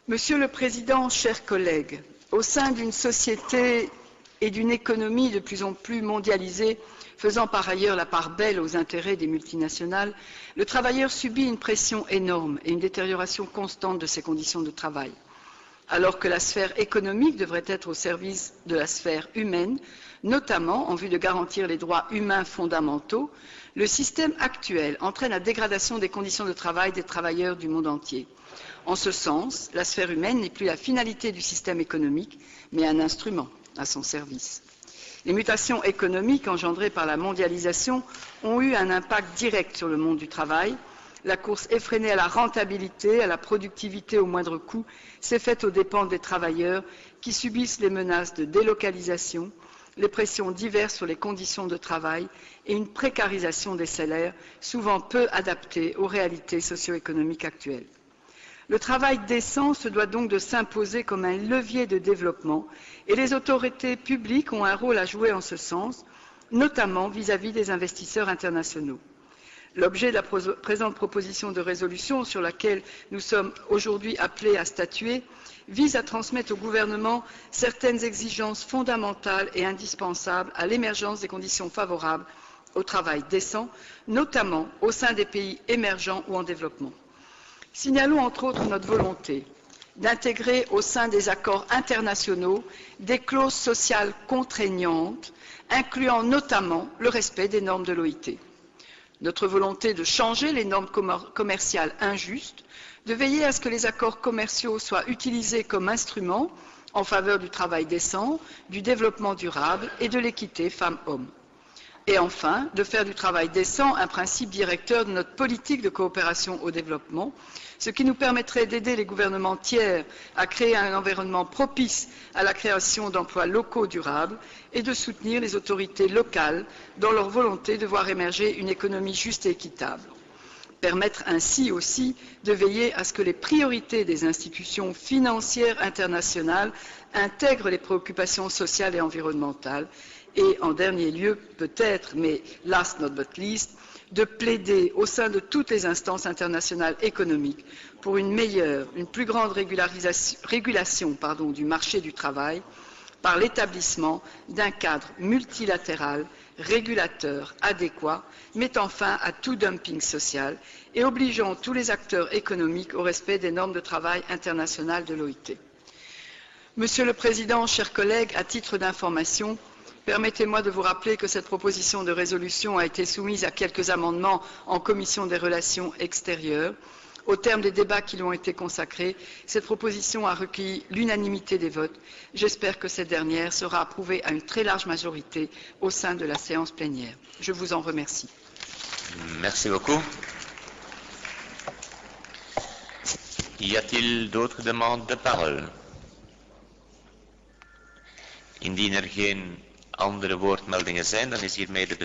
Monsieur le Président, chers collègues, au sein d'une société et d'une économie de plus en plus mondialisée, faisant par ailleurs la part belle aux intérêts des multinationales, le travailleur subit une pression énorme et une détérioration constante de ses conditions de travail. Alors que la sphère économique devrait être au service de la sphère humaine, notamment en vue de garantir les droits humains fondamentaux, le système actuel entraîne la dégradation des conditions de travail des travailleurs du monde entier. En ce sens, la sphère humaine n'est plus la finalité du système économique, mais un instrument à son service. Les mutations économiques engendrées par la mondialisation ont eu un impact direct sur le monde du travail. La course effrénée à la rentabilité, à la productivité au moindre coût, s'est faite aux dépens des travailleurs qui subissent les menaces de délocalisation, les pressions diverses sur les conditions de travail et une précarisation des salaires souvent peu adaptée aux réalités socio-économiques actuelles. Le travail décent se doit donc de s'imposer comme un levier de développement et les autorités publiques ont un rôle à jouer en ce sens, notamment vis-à-vis des investisseurs internationaux. L'objet de la présente proposition de résolution sur laquelle nous sommes aujourd'hui appelés à statuer vise à transmettre au gouvernement certaines exigences fondamentales et indispensables à l'émergence des conditions favorables au travail décent, notamment au sein des pays émergents ou en développement. Signalons entre autres notre volonté d'intégrer au sein des accords internationaux des clauses sociales contraignantes, incluant notamment le respect des normes de l'OIT. Notre volonté de changer les normes commerciales injustes, de veiller à ce que les accords commerciaux soient utilisés comme instruments en faveur du travail décent, du développement durable et de l'équité femmes-hommes. Et enfin, de faire du travail décent un principe directeur de notre politique de coopération au développement, ce qui nous permettrait d'aider les gouvernements tiers à créer un environnement propice à la création d'emplois locaux durables et de soutenir les autorités locales dans leur volonté de voir émerger une économie juste et équitable. Permettre ainsi aussi de veiller à ce que les priorités des institutions financières internationales intègrent les préoccupations sociales et environnementales et, en dernier lieu, peut-être, mais last not but least, de plaider au sein de toutes les instances internationales économiques pour une meilleure, une plus grande régulation du marché du travail par l'établissement d'un cadre multilatéral régulateur adéquat, mettant fin à tout dumping social et obligeant tous les acteurs économiques au respect des normes de travail internationales de l'OIT. Monsieur le Président, chers collègues, à titre d'information, permettez-moi de vous rappeler que cette proposition de résolution a été soumise à quelques amendements en commission des relations extérieures. Au terme des débats qui lui ont été consacrés, cette proposition a recueilli l'unanimité des votes. J'espère que cette dernière sera approuvée à une très large majorité au sein de la séance plénière. Je vous en remercie. Merci beaucoup. Y a-t-il d'autres demandes de parole? Indien er geen andere woordmeldingen zijn, dan is hiermee de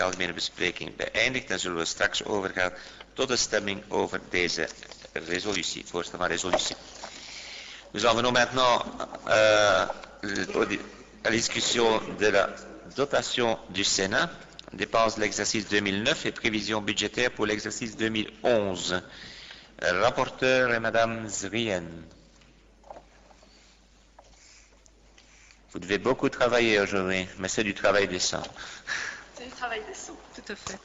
algemene bespreking beëindigd en zullen we straks overgaan tot de stemming over deze resolutie, voorstel van resolutie. Nous en venons maintenant à la discussion de la dotation du Sénat, dépenses de l'exercice 2009 et prévisions budgétaires pour l'exercice 2011. Rapporteur est Madame Zrien. Vous devez beaucoup travailler aujourd'hui, mais c'est du travail décent. C'est du travail décent, tout à fait.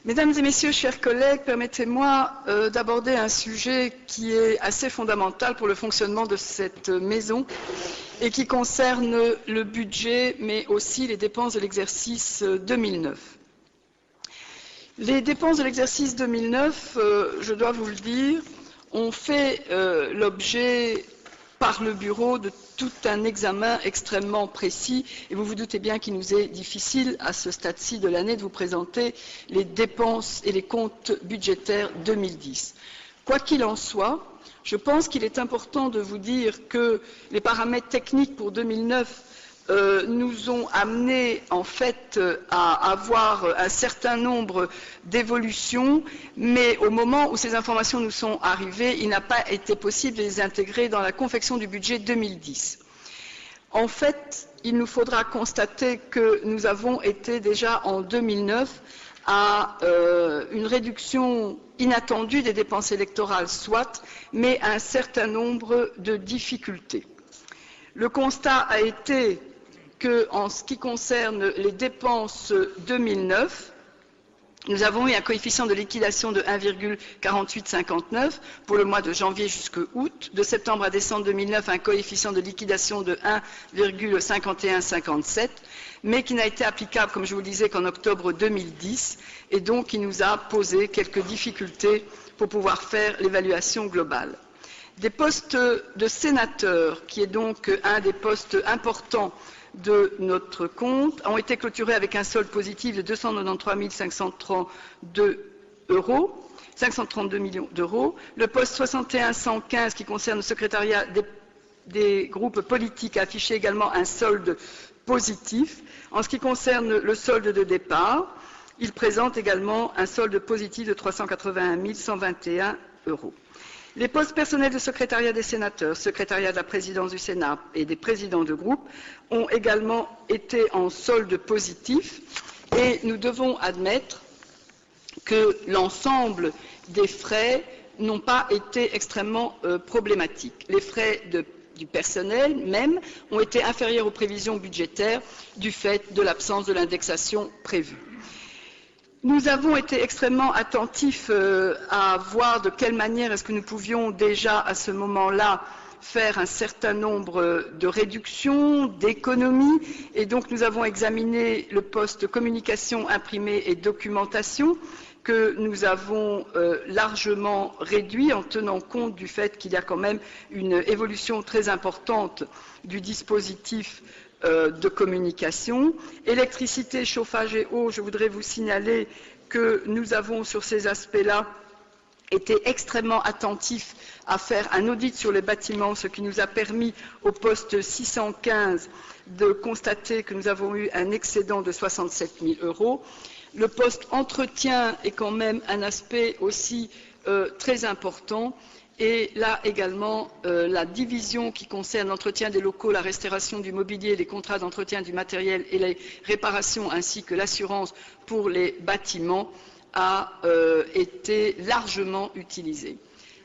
Mesdames et messieurs, chers collègues, permettez-moi d'aborder un sujet qui est assez fondamental pour le fonctionnement de cette maison et qui concerne le budget, mais aussi les dépenses de l'exercice 2009. Les dépenses de l'exercice 2009, je dois vous le dire, ont fait l'objet par le bureau de tout un examen extrêmement précis et vous vous doutez bien qu'il nous est difficile à ce stade-ci de l'année de vous présenter les dépenses et les comptes budgétaires 2010. Quoi qu'il en soit, je pense qu'il est important de vous dire que les paramètres techniques pour 2009 nous ont amené en fait à avoir un certain nombre d'évolutions, mais au moment où ces informations nous sont arrivées, il n'a pas été possible de les intégrer dans la confection du budget 2010. En fait, il nous faudra constater que nous avons été déjà en 2009 à une réduction inattendue des dépenses électorales, soit, mais à un certain nombre de difficultés. Le constat a été qu'en ce qui concerne les dépenses 2009, nous avons eu un coefficient de liquidation de 1,4859 pour le mois de janvier jusqu'à août. De septembre à décembre 2009, un coefficient de liquidation de 1,5157, mais qui n'a été applicable, comme je vous le disais, qu'en octobre 2010, et donc qui nous a posé quelques difficultés pour pouvoir faire l'évaluation globale. Des postes de sénateurs, qui est donc un des postes importants de notre compte, ont été clôturés avec un solde positif de 293 532 millions d'euros. Le poste 61-115, qui concerne le secrétariat des groupes politiques, a affiché également un solde positif. En ce qui concerne le solde de départ, il présente également un solde positif de 381 121 euros. Les postes personnels de secrétariat des sénateurs, secrétariat de la présidence du Sénat et des présidents de groupe ont également été en solde positif et nous devons admettre que l'ensemble des frais n'ont pas été extrêmement problématiques. Les frais du personnel même ont été inférieurs aux prévisions budgétaires du fait de l'absence de l'indexation prévue. Nous avons été extrêmement attentifs à voir de quelle manière est-ce que nous pouvions déjà à ce moment-là faire un certain nombre de réductions, d'économies, et donc nous avons examiné le poste communication imprimée et documentation que nous avons largement réduit en tenant compte du fait qu'il y a quand même une évolution très importante du dispositif de communication. Électricité, chauffage et eau, je voudrais vous signaler que nous avons sur ces aspects-là été extrêmement attentifs à faire un audit sur les bâtiments, ce qui nous a permis au poste 615 de constater que nous avons eu un excédent de 67 000 €. Le poste entretien est quand même un aspect aussi très important. Et là également, la division qui concerne l'entretien des locaux, la restauration du mobilier, les contrats d'entretien du matériel et les réparations ainsi que l'assurance pour les bâtiments a été largement utilisée.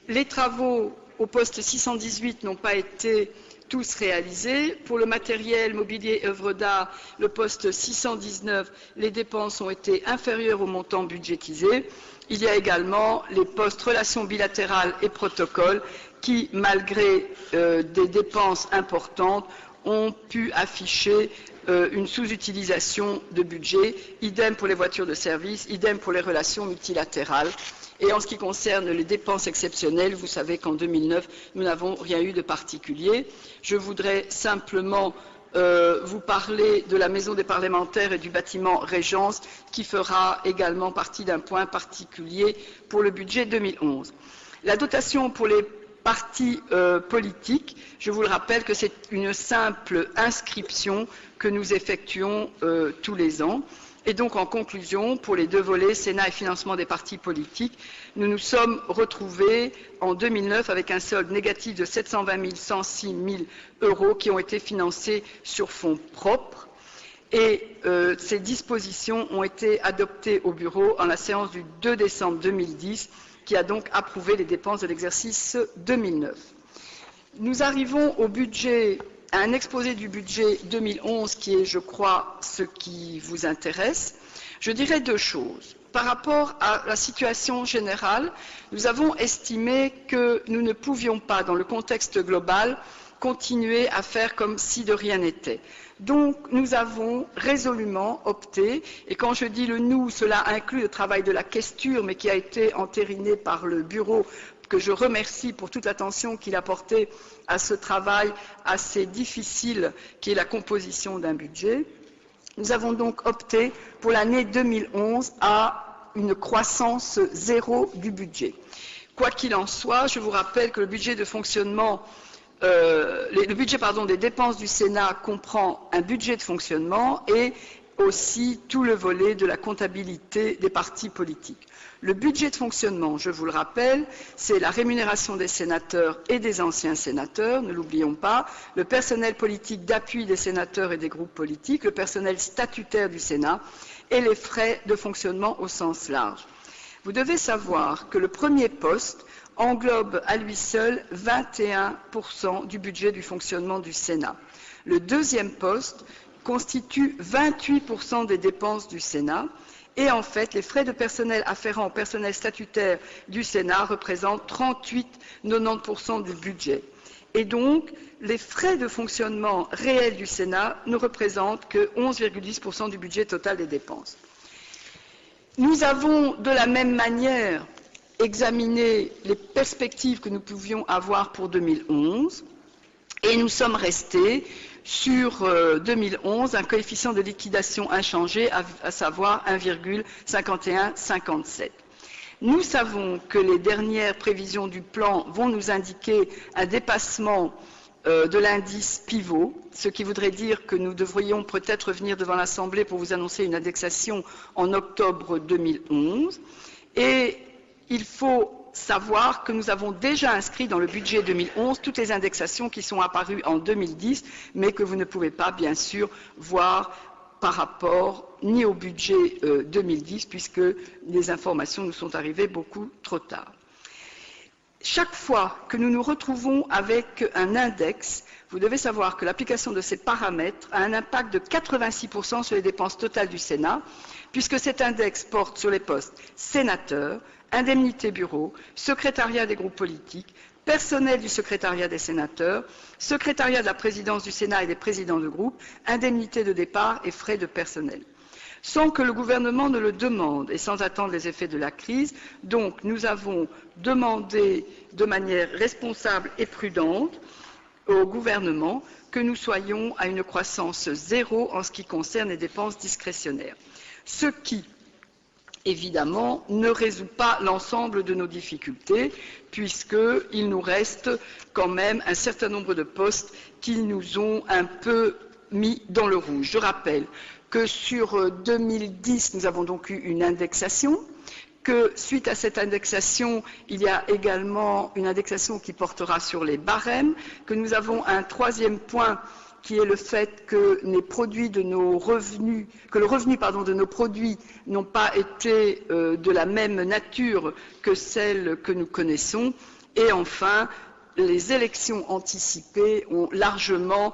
Les travaux au poste 618 n'ont pas été tous réalisés. Pour le matériel, mobilier, œuvres d'art, le poste 619, les dépenses ont été inférieures au montant budgétisé. Il y a également les postes relations bilatérales et protocoles qui, malgré des dépenses importantes, ont pu afficher une sous-utilisation de budget. Idem pour les voitures de service, idem pour les relations multilatérales. Et en ce qui concerne les dépenses exceptionnelles, vous savez qu'en 2009, nous n'avons rien eu de particulier. Je voudrais simplement vous parler de la Maison des parlementaires et du bâtiment Régence, qui fera également partie d'un point particulier pour le budget 2011. La dotation pour les partis politiques, je vous le rappelle que c'est une simple inscription que nous effectuons tous les ans. Et donc, en conclusion, pour les deux volets, Sénat et financement des partis politiques, nous nous sommes retrouvés en 2009 avec un solde négatif de 720 106 000 € qui ont été financés sur fonds propres. Et ces dispositions ont été adoptées au bureau en la séance du 2 décembre 2010, qui a donc approuvé les dépenses de l'exercice 2009. Nous arrivons au budget, à un exposé du budget 2011 qui est, je crois, ce qui vous intéresse. Je dirais deux choses. Par rapport à la situation générale, nous avons estimé que nous ne pouvions pas, dans le contexte global, continuer à faire comme si de rien n'était. Donc, nous avons résolument opté, et quand je dis le nous, cela inclut le travail de la questure, mais qui a été entériné par le bureau, que je remercie pour toute l'attention qu'il a portée à ce travail assez difficile qui est la composition d'un budget. Nous avons donc opté pour l'année 2011 à une croissance zéro du budget. Quoi qu'il en soit, je vous rappelle que le budget de fonctionnement, des dépenses du Sénat comprend un budget de fonctionnement et aussi tout le volet de la comptabilité des partis politiques. Le budget de fonctionnement, je vous le rappelle, c'est la rémunération des sénateurs et des anciens sénateurs, ne l'oublions pas, le personnel politique d'appui des sénateurs et des groupes politiques, le personnel statutaire du Sénat et les frais de fonctionnement au sens large. Vous devez savoir que le premier poste englobe à lui seul 21% du budget du fonctionnement du Sénat. Le deuxième poste constitue 28% des dépenses du Sénat. Et en fait, les frais de personnel afférents au personnel statutaire du Sénat représentent 38,90% du budget. Et donc, les frais de fonctionnement réels du Sénat ne représentent que 11,10% du budget total des dépenses. Nous avons de la même manière examiné les perspectives que nous pouvions avoir pour 2011 et nous sommes restés sur 2011 un coefficient de liquidation inchangé, à savoir 1,5157. Nous savons que les dernières prévisions du plan vont nous indiquer un dépassement de l'indice pivot, ce qui voudrait dire que nous devrions peut-être venir devant l'Assemblée pour vous annoncer une indexation en octobre 2011. Et il faut savoir que nous avons déjà inscrit dans le budget 2011 toutes les indexations qui sont apparues en 2010, mais que vous ne pouvez pas, bien sûr, voir par rapport ni au budget 2010, puisque les informations nous sont arrivées beaucoup trop tard. Chaque fois que nous nous retrouvons avec un index, vous devez savoir que l'application de ces paramètres a un impact de 86% sur les dépenses totales du Sénat, puisque cet index porte sur les postes sénateurs, indemnités bureau, secrétariat des groupes politiques, personnel du secrétariat des sénateurs, secrétariat de la présidence du Sénat et des présidents de groupe, indemnités de départ et frais de personnel. Sans que le gouvernement ne le demande et sans attendre les effets de la crise, donc nous avons demandé de manière responsable et prudente au gouvernement que nous soyons à une croissance zéro en ce qui concerne les dépenses discrétionnaires. Ce qui, évidemment, ne résout pas l'ensemble de nos difficultés, puisqu'il nous reste quand même un certain nombre de postes qui nous ont un peu mis dans le rouge. Je rappelle que sur 2010, nous avons donc eu une indexation, que suite à cette indexation, il y a également une indexation qui portera sur les barèmes, que nous avons un troisième point qui est le fait que les produits de nos revenus, que le revenu de nos produits n'ont pas été de la même nature que celles que nous connaissons, et enfin les élections anticipées ont largement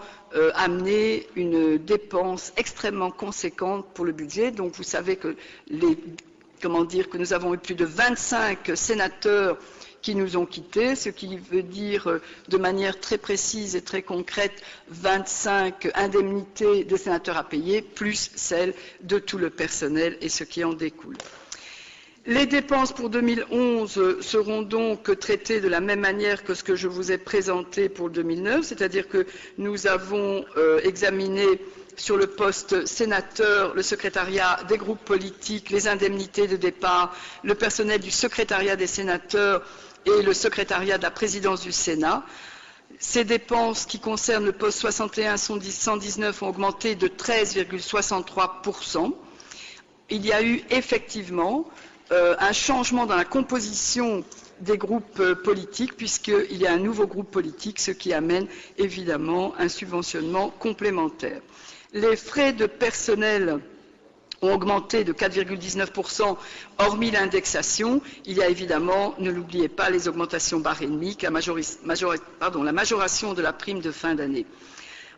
amené une dépense extrêmement conséquente pour le budget. Donc vous savez que que nous avons eu plus de 25 sénateurs qui nous ont quittés, ce qui veut dire de manière très précise et très concrète 25 indemnités de sénateurs à payer, plus celles de tout le personnel et ce qui en découle. Les dépenses pour 2011 seront donc traitées de la même manière que ce que je vous ai présenté pour 2009, c'est-à-dire que nous avons examiné sur le poste sénateur, le secrétariat des groupes politiques, les indemnités de départ, le personnel du secrétariat des sénateurs et le secrétariat de la présidence du Sénat. Ces dépenses qui concernent le poste 61 119 ont augmenté de 13,63%. Il y a eu effectivement un changement dans la composition des groupes politiques, puisqu'il y a un nouveau groupe politique, ce qui amène évidemment un subventionnement complémentaire. Les frais de personnel ont augmenté de 4,19%, hormis l'indexation. Il y a évidemment, ne l'oubliez pas, les augmentations barémiques, la majoration de la prime de fin d'année.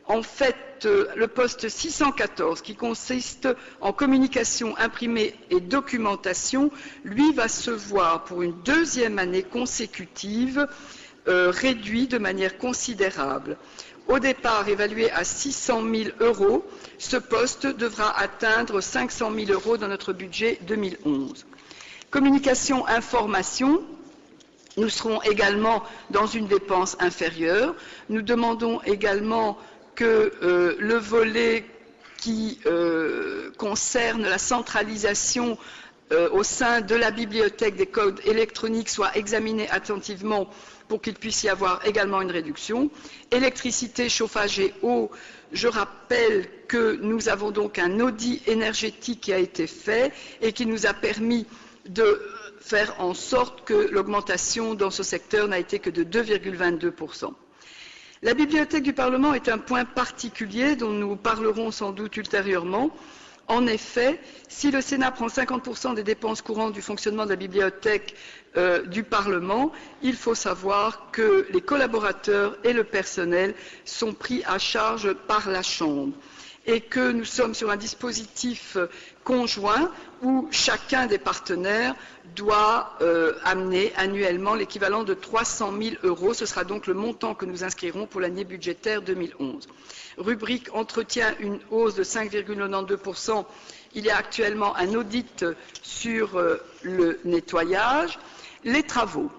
En fait, le poste 614, qui consiste en communication imprimée et documentation, lui va se voir pour une deuxième année consécutive réduit de manière considérable. Au départ évalué à 600 000 €, ce poste devra atteindre 500 000 € dans notre budget 2011. Communication information, nous serons également dans une dépense inférieure. Nous demandons également que le volet qui concerne la centralisation au sein de la bibliothèque des codes électroniques soit examiné attentivement pour qu'il puisse y avoir également une réduction. Électricité, chauffage et eau, je rappelle que nous avons donc un audit énergétique qui a été fait et qui nous a permis de faire en sorte que l'augmentation dans ce secteur n'a été que de 2,22%. La bibliothèque du Parlement est un point particulier dont nous parlerons sans doute ultérieurement. En effet, si le Sénat prend 50% des dépenses courantes du fonctionnement de la bibliothèque du Parlement, il faut savoir que les collaborateurs et le personnel sont pris à charge par la Chambre et que nous sommes sur un dispositif conjoint où chacun des partenaires doit amener annuellement l'équivalent de 300 000 €. Ce sera donc le montant que nous inscrirons pour l'année budgétaire 2011. Rubrique entretien, une hausse de 5,92%. Il y a actuellement un audit sur le nettoyage. Les travaux.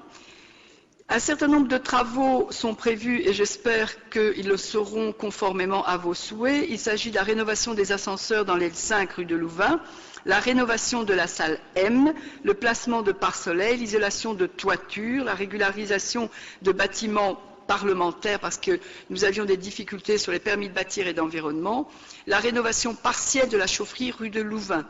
Un certain nombre de travaux sont prévus et j'espère qu'ils le seront conformément à vos souhaits. Il s'agit de la rénovation des ascenseurs dans l'aile 5 rue de Louvain, la rénovation de la salle M, le placement de pare-soleil, l'isolation de toiture, la régularisation de bâtiments parlementaires parce que nous avions des difficultés sur les permis de bâtir et d'environnement, la rénovation partielle de la chaufferie rue de Louvain.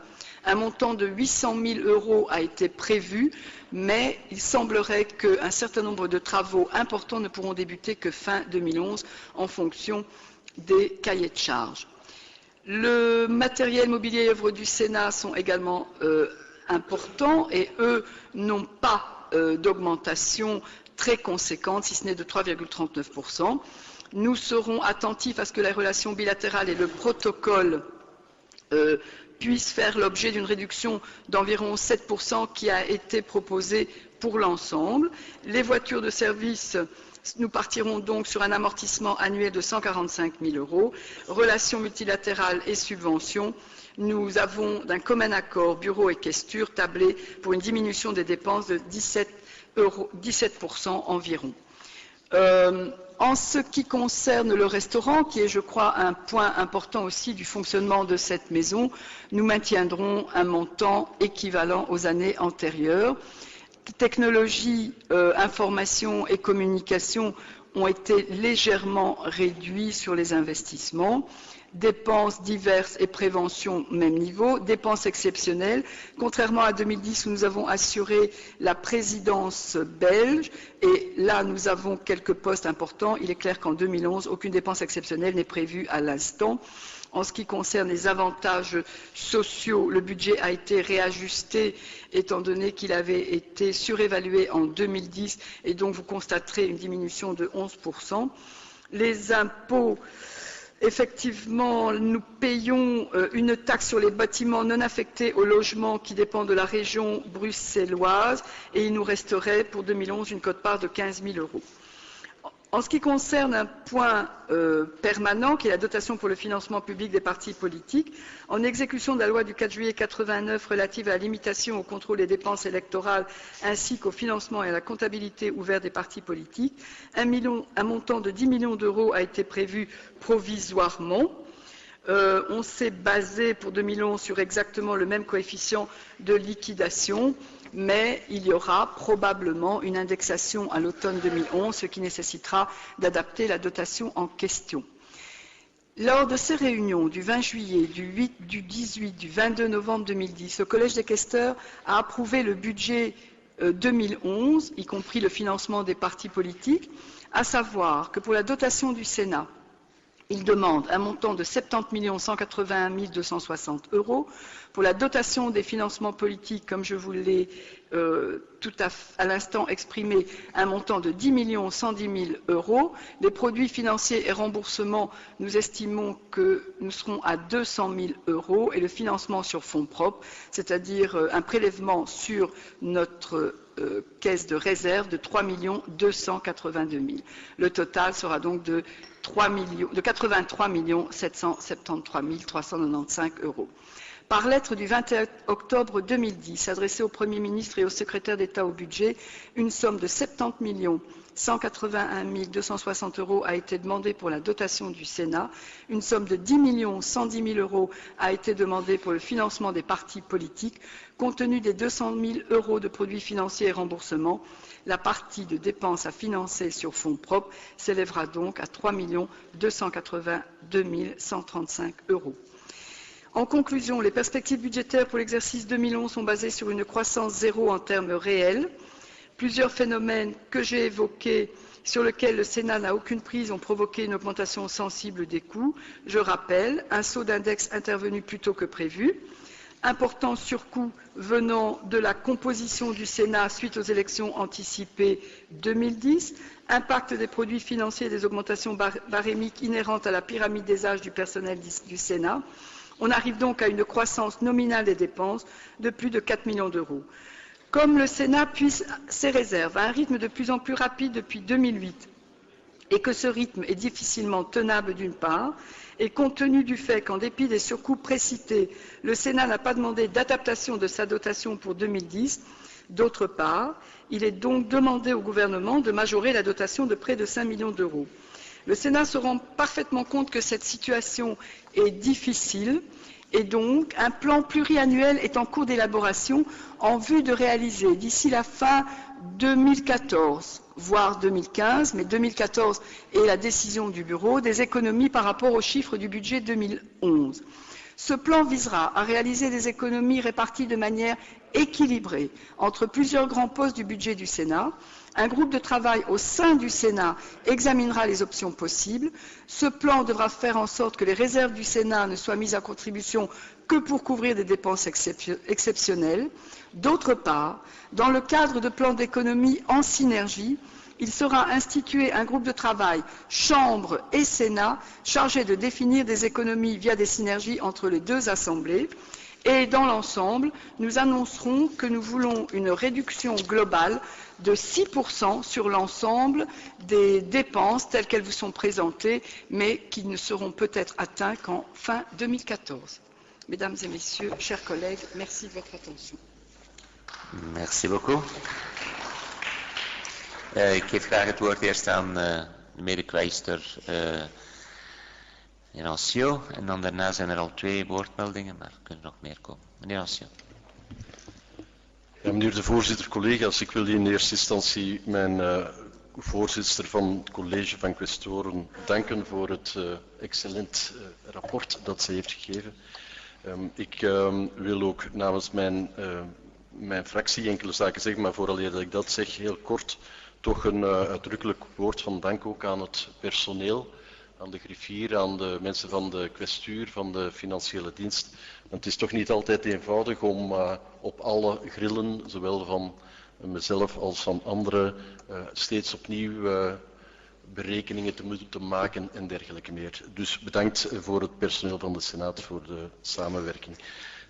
Un montant de 800 000 € a été prévu, mais il semblerait qu'un certain nombre de travaux importants ne pourront débuter que fin 2011 en fonction des cahiers de charges. Le matériel mobilier et œuvres du Sénat sont également importants et eux n'ont pas d'augmentation très conséquente, si ce n'est de 3,39%. Nous serons attentifs à ce que la relation bilatérale et le protocole puissent faire l'objet d'une réduction d'environ 7% qui a été proposée pour l'ensemble. Les voitures de service, nous partirons donc sur un amortissement annuel de 145 000 €. Relations multilatérales et subventions, nous avons d'un commun accord bureau et questure tablé pour une diminution des dépenses de 17% environ. En ce qui concerne le restaurant, qui est, je crois, un point important aussi du fonctionnement de cette maison, nous maintiendrons un montant équivalent aux années antérieures. Technologie, information et communication ont été légèrement réduits sur les investissements. Dépenses diverses et prévention, même niveau. Dépenses exceptionnelles. Contrairement à 2010 où nous avons assuré la présidence belge, et là nous avons quelques postes importants, il est clair qu'en 2011, aucune dépense exceptionnelle n'est prévue à l'instant. En ce qui concerne les avantages sociaux, le budget a été réajusté étant donné qu'il avait été surévalué en 2010 et donc vous constaterez une diminution de 11%. Les impôts, effectivement, nous payons une taxe sur les bâtiments non affectés au logement qui dépend de la région bruxelloise et il nous resterait pour 2011 une quote-part de 15 000 €. En ce qui concerne un point permanent, qui est la dotation pour le financement public des partis politiques, en exécution de la loi du 4 juillet 89 relative à la limitation au contrôle des dépenses électorales ainsi qu'au financement et à la comptabilité ouverte des partis politiques, un montant de 10 millions d'euros a été prévu provisoirement. On s'est basé pour 2011 sur exactement le même coefficient de liquidation, mais il y aura probablement une indexation à l'automne 2011, ce qui nécessitera d'adapter la dotation en question. Lors de ces réunions du 20 juillet, du 8, du 18, du 22 novembre 2010, le Collège des questeurs a approuvé le budget 2011, y compris le financement des partis politiques, à savoir que pour la dotation du Sénat, il demande un montant de 70 181 260 €. Pour la dotation des financements politiques, comme je vous l'ai à l'instant exprimé, un montant de 10 110 000 €. Les produits financiers et remboursements, nous estimons que nous serons à 200 000 € et le financement sur fonds propres, c'est-à-dire un prélèvement sur notre caisse de réserve de 3 282 000. Le total sera donc de 83 773 395 €. Par lettre du 21 octobre 2010, adressée au Premier ministre et au secrétaire d'État au budget, une somme de 70 181 260 € a été demandée pour la dotation du Sénat, une somme de 10 110 000 € a été demandée pour le financement des partis politiques. Compte tenu des 200 000 € de produits financiers et remboursements, la partie de dépenses à financer sur fonds propres s'élèvera donc à 3 282 135 €. En conclusion, les perspectives budgétaires pour l'exercice 2011 sont basées sur une croissance zéro en termes réels. Plusieurs phénomènes que j'ai évoqués, sur lesquels le Sénat n'a aucune prise, ont provoqué une augmentation sensible des coûts. Je rappelle, un saut d'index intervenu plus tôt que prévu, important surcoût venant de la composition du Sénat suite aux élections anticipées 2010, impact des produits financiers et des augmentations barémiques inhérentes à la pyramide des âges du personnel du Sénat. On arrive donc à une croissance nominale des dépenses de plus de 4 millions €. Comme le Sénat puise ses réserves à un rythme de plus en plus rapide depuis 2008 et que ce rythme est difficilement tenable d'une part, et compte tenu du fait qu'en dépit des surcoûts précités, le Sénat n'a pas demandé d'adaptation de sa dotation pour 2010, d'autre part, il est donc demandé au gouvernement de majorer la dotation de près de 5 millions €. Le Sénat se rend parfaitement compte que cette situation est difficile et donc un plan pluriannuel est en cours d'élaboration en vue de réaliser d'ici la fin 2014, voire 2015, mais 2014 est la décision du Bureau, des économies par rapport aux chiffres du budget 2011. Ce plan visera à réaliser des économies réparties de manière équilibrée entre plusieurs grands postes du budget du Sénat. Un groupe de travail au sein du Sénat examinera les options possibles. Ce plan devra faire en sorte que les réserves du Sénat ne soient mises à contribution que pour couvrir des dépenses exceptionnelles. D'autre part, dans le cadre de plans d'économie en synergie, il sera institué un groupe de travail, Chambre et Sénat, chargé de définir des économies via des synergies entre les deux assemblées. Et dans l'ensemble, nous annoncerons que nous voulons une réduction globale de 6% sur l'ensemble des dépenses telles qu'elles vous sont présentées, mais qui ne seront peut-être atteintes qu'en fin 2014. Mesdames et messieurs, chers collègues, merci de votre attention. Merci beaucoup. Ik geef graag het woord eerst aan de mede-kwijster meneer Anciaux. En dan daarna zijn er al 2 woordmeldingen, maar er kunnen nog meer komen. Meneer Anciaux. Ja, meneer de voorzitter, collega's, ik wil in eerste instantie mijn voorzitter van het college van kwestoren danken voor het excellent rapport dat ze heeft gegeven. Ik wil ook namens mijn fractie enkele zaken zeggen, maar vooraleer dat ik dat zeg, heel kort toch een uitdrukkelijk woord van dank ook aan het personeel, aan de griffier, aan de mensen van de kwestuur, van de financiële dienst. Want het is toch niet altijd eenvoudig om op alle grillen, zowel van mezelf als van anderen, steeds opnieuw berekeningen te moeten maken en dergelijke meer. Dus bedankt voor het personeel van de Senaat voor de samenwerking.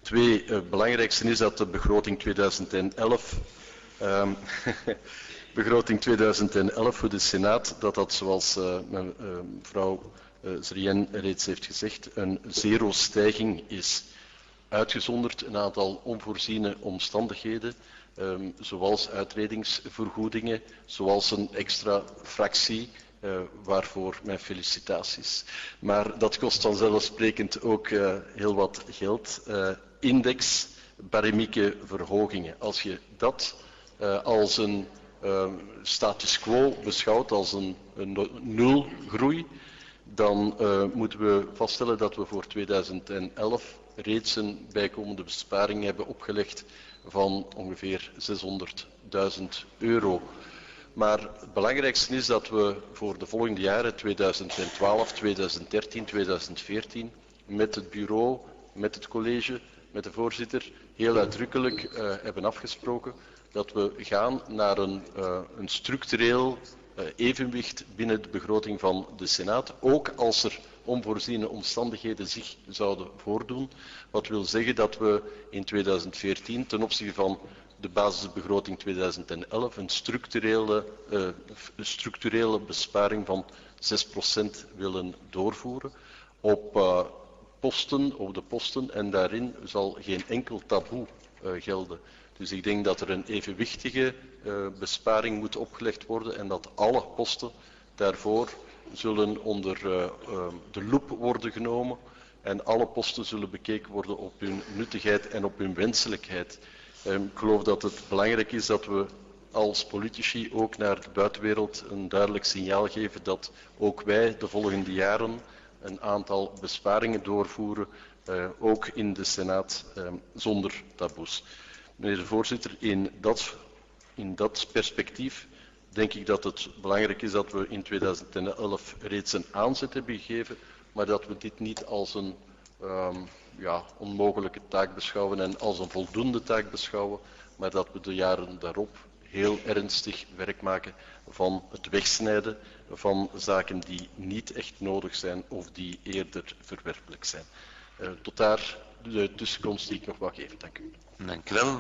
2, het belangrijkste is dat de begroting 2011 begroting 2011 voor de Senaat, dat zoals mevrouw Zrien reeds heeft gezegd, een zero-stijging is. Uitgezonderd een aantal onvoorziene omstandigheden, zoals uitredingsvergoedingen, zoals een extra fractie, waarvoor mijn felicitaties. Maar dat kost vanzelfsprekend ook heel wat geld. Index, baremieke verhogingen. Als je dat als een status quo beschouwt, als een nulgroei, dan moeten we vaststellen dat we voor 2011 reeds een bijkomende besparing hebben opgelegd van ongeveer €600.000. Maar het belangrijkste is dat we voor de volgende jaren, 2012, 2013, 2014, met het bureau, met het college, met de voorzitter, heel uitdrukkelijk hebben afgesproken dat we gaan naar een structureel evenwicht binnen de begroting van de Senaat, ook als er onvoorziene omstandigheden zich zouden voordoen. Wat wil zeggen dat we in 2014 ten opzichte van de basisbegroting 2011 een structurele besparing van 6% willen doorvoeren op de posten en daarin zal geen enkel taboe gelden. Dus ik denk dat er een evenwichtige besparing moet opgelegd worden en dat alle posten daarvoor zullen onder de loep worden genomen en alle posten zullen bekeken worden op hun nuttigheid en op hun wenselijkheid. Ik geloof dat het belangrijk is dat we als politici ook naar de buitenwereld een duidelijk signaal geven dat ook wij de volgende jaren een aantal besparingen doorvoeren, ook in de Senaat, zonder taboes. Meneer de voorzitter, in dat perspectief denk ik dat het belangrijk is dat we in 2011 reeds een aanzet hebben gegeven, maar dat we dit niet als een onmogelijke taak beschouwen en als een voldoende taak beschouwen, maar dat we de jaren daarop heel ernstig werk maken van het wegsnijden van zaken die niet echt nodig zijn of die eerder verwerpelijk zijn. Tot daar de tussenkomst die ik nog wou geven. Dank u. Dank u wel.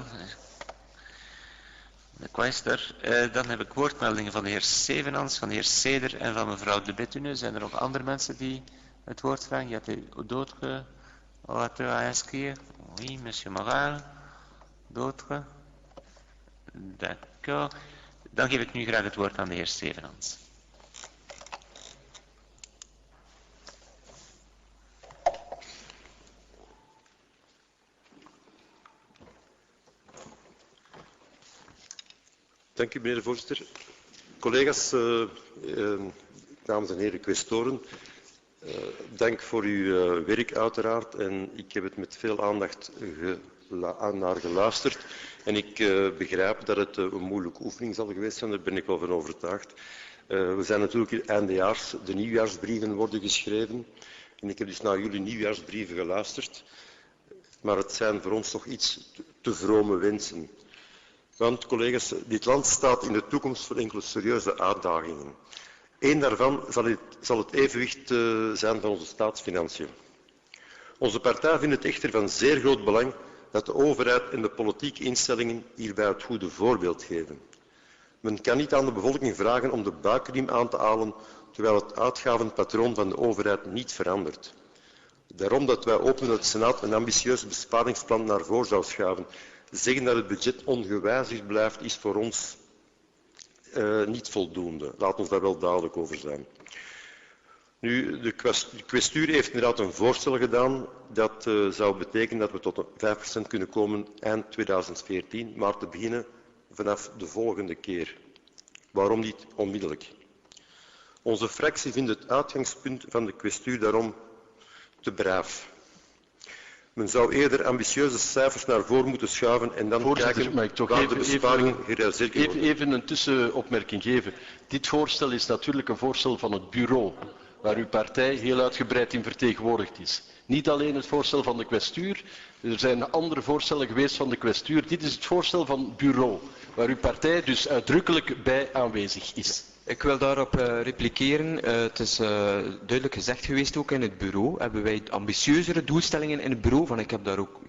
De kwijster. Dan heb ik woordmeldingen van de heer Sevenans, van de heer Seder en van mevrouw De Bethune. Zijn er nog andere mensen die het woord vragen? Il y a d'autres orateurs à inscrire? Oui, monsieur Moral. D'autres? D'accord. Dan geef ik nu graag het woord aan de heer Sevenans. Dank u, meneer de voorzitter. Collega's, dames en heren kwestoren, dank voor uw werk uiteraard. En ik heb het met veel aandacht naar geluisterd. En ik begrijp dat het een moeilijke oefening zal geweest zijn, daar ben ik wel van overtuigd. We zijn natuurlijk eindejaars, de nieuwjaarsbrieven worden geschreven. En ik heb dus naar jullie nieuwjaarsbrieven geluisterd. Maar het zijn voor ons toch iets te vrome wensen. Want collega's, dit land staat in de toekomst voor enkele serieuze uitdagingen. Eén daarvan zal het evenwicht zijn van onze staatsfinanciën. Onze partij vindt het echter van zeer groot belang dat de overheid en de politieke instellingen hierbij het goede voorbeeld geven. Men kan niet aan de bevolking vragen om de buikriem aan te halen, terwijl het uitgavenpatroon van de overheid niet verandert. Daarom dat wij openen dat de Senaat een ambitieus besparingsplan naar voren zou schuiven. Zeggen dat het budget ongewijzigd blijft is voor ons niet voldoende. Laat ons daar wel duidelijk over zijn. Nu, de kwestuur heeft inderdaad een voorstel gedaan. Dat zou betekenen dat we tot een 5% kunnen komen eind 2014, maar te beginnen vanaf de volgende keer. Waarom niet onmiddellijk? Onze fractie vindt het uitgangspunt van de kwestuur daarom te braaf. Men zou eerder ambitieuze cijfers naar voren moeten schuiven en dan kijken waar de besparingen gerealiseerd kunnen worden. Even een tussenopmerking geven. Dit voorstel is natuurlijk een voorstel van het bureau, waar uw partij heel uitgebreid in vertegenwoordigd is. Niet alleen het voorstel van de kwestuur, er zijn andere voorstellen geweest van de kwestuur. Dit is het voorstel van het bureau, waar uw partij dus uitdrukkelijk bij aanwezig is. Ik wil daarop repliceren. Het is duidelijk gezegd geweest ook in het bureau. Hebben wij ambitieuzere doelstellingen in het bureau, ik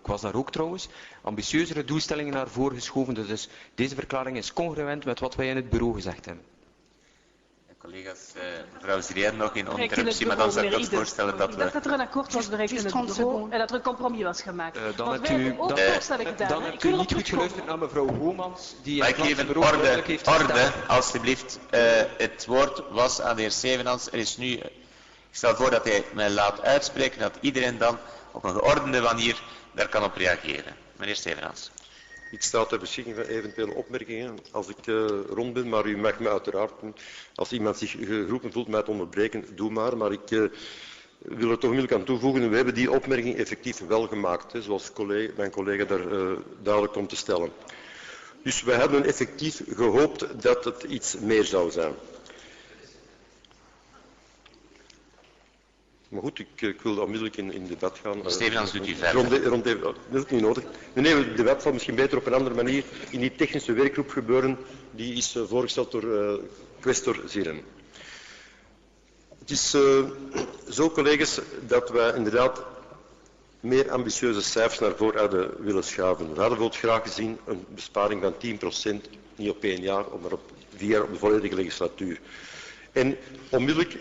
was daar ook trouwens, ambitieuzere doelstellingen naar voren geschoven. Dus deze verklaring is congruent met wat wij in het bureau gezegd hebben. Collega's, mevrouw Zrier nog in interruptie, maar dan zou ik dat voorstellen dat we... Dat er een akkoord was bereikt in het bureau en dat er een compromis was gemaakt. Dan hebt u niet goed geluisterd naar mevrouw Homans, die in het bureau duidelijk heeft orde, alstublieft. Het woord was aan de heer Sevenans. Er is nu... Ik stel voor dat hij mij laat uitspreken, dat iedereen dan op een geordende manier daar kan op reageren. Meneer Sevenans. Ik sta ter beschikking van eventuele opmerkingen als ik rond ben, maar u mag me uiteraard, als iemand zich geroepen voelt mij te onderbreken, doe maar ik wil er toch onmiddellijk aan toevoegen, we hebben die opmerking effectief wel gemaakt, zoals mijn collega daar duidelijk komt te stellen. Dus we hebben effectief gehoopt dat het iets meer zou zijn. Maar goed, ik wil onmiddellijk in debat gaan. Stevenans doet u verder. Dat is niet nodig. Nee, het debat zal misschien beter op een andere manier in die technische werkgroep gebeuren. Die is voorgesteld door kwestor Zieren. Het is zo, collega's, dat wij inderdaad meer ambitieuze cijfers naar voren hadden willen schuiven. We hadden bijvoorbeeld graag gezien een besparing van 10%, niet op 1 jaar, maar op 4 jaar op de volledige legislatuur. En onmiddellijk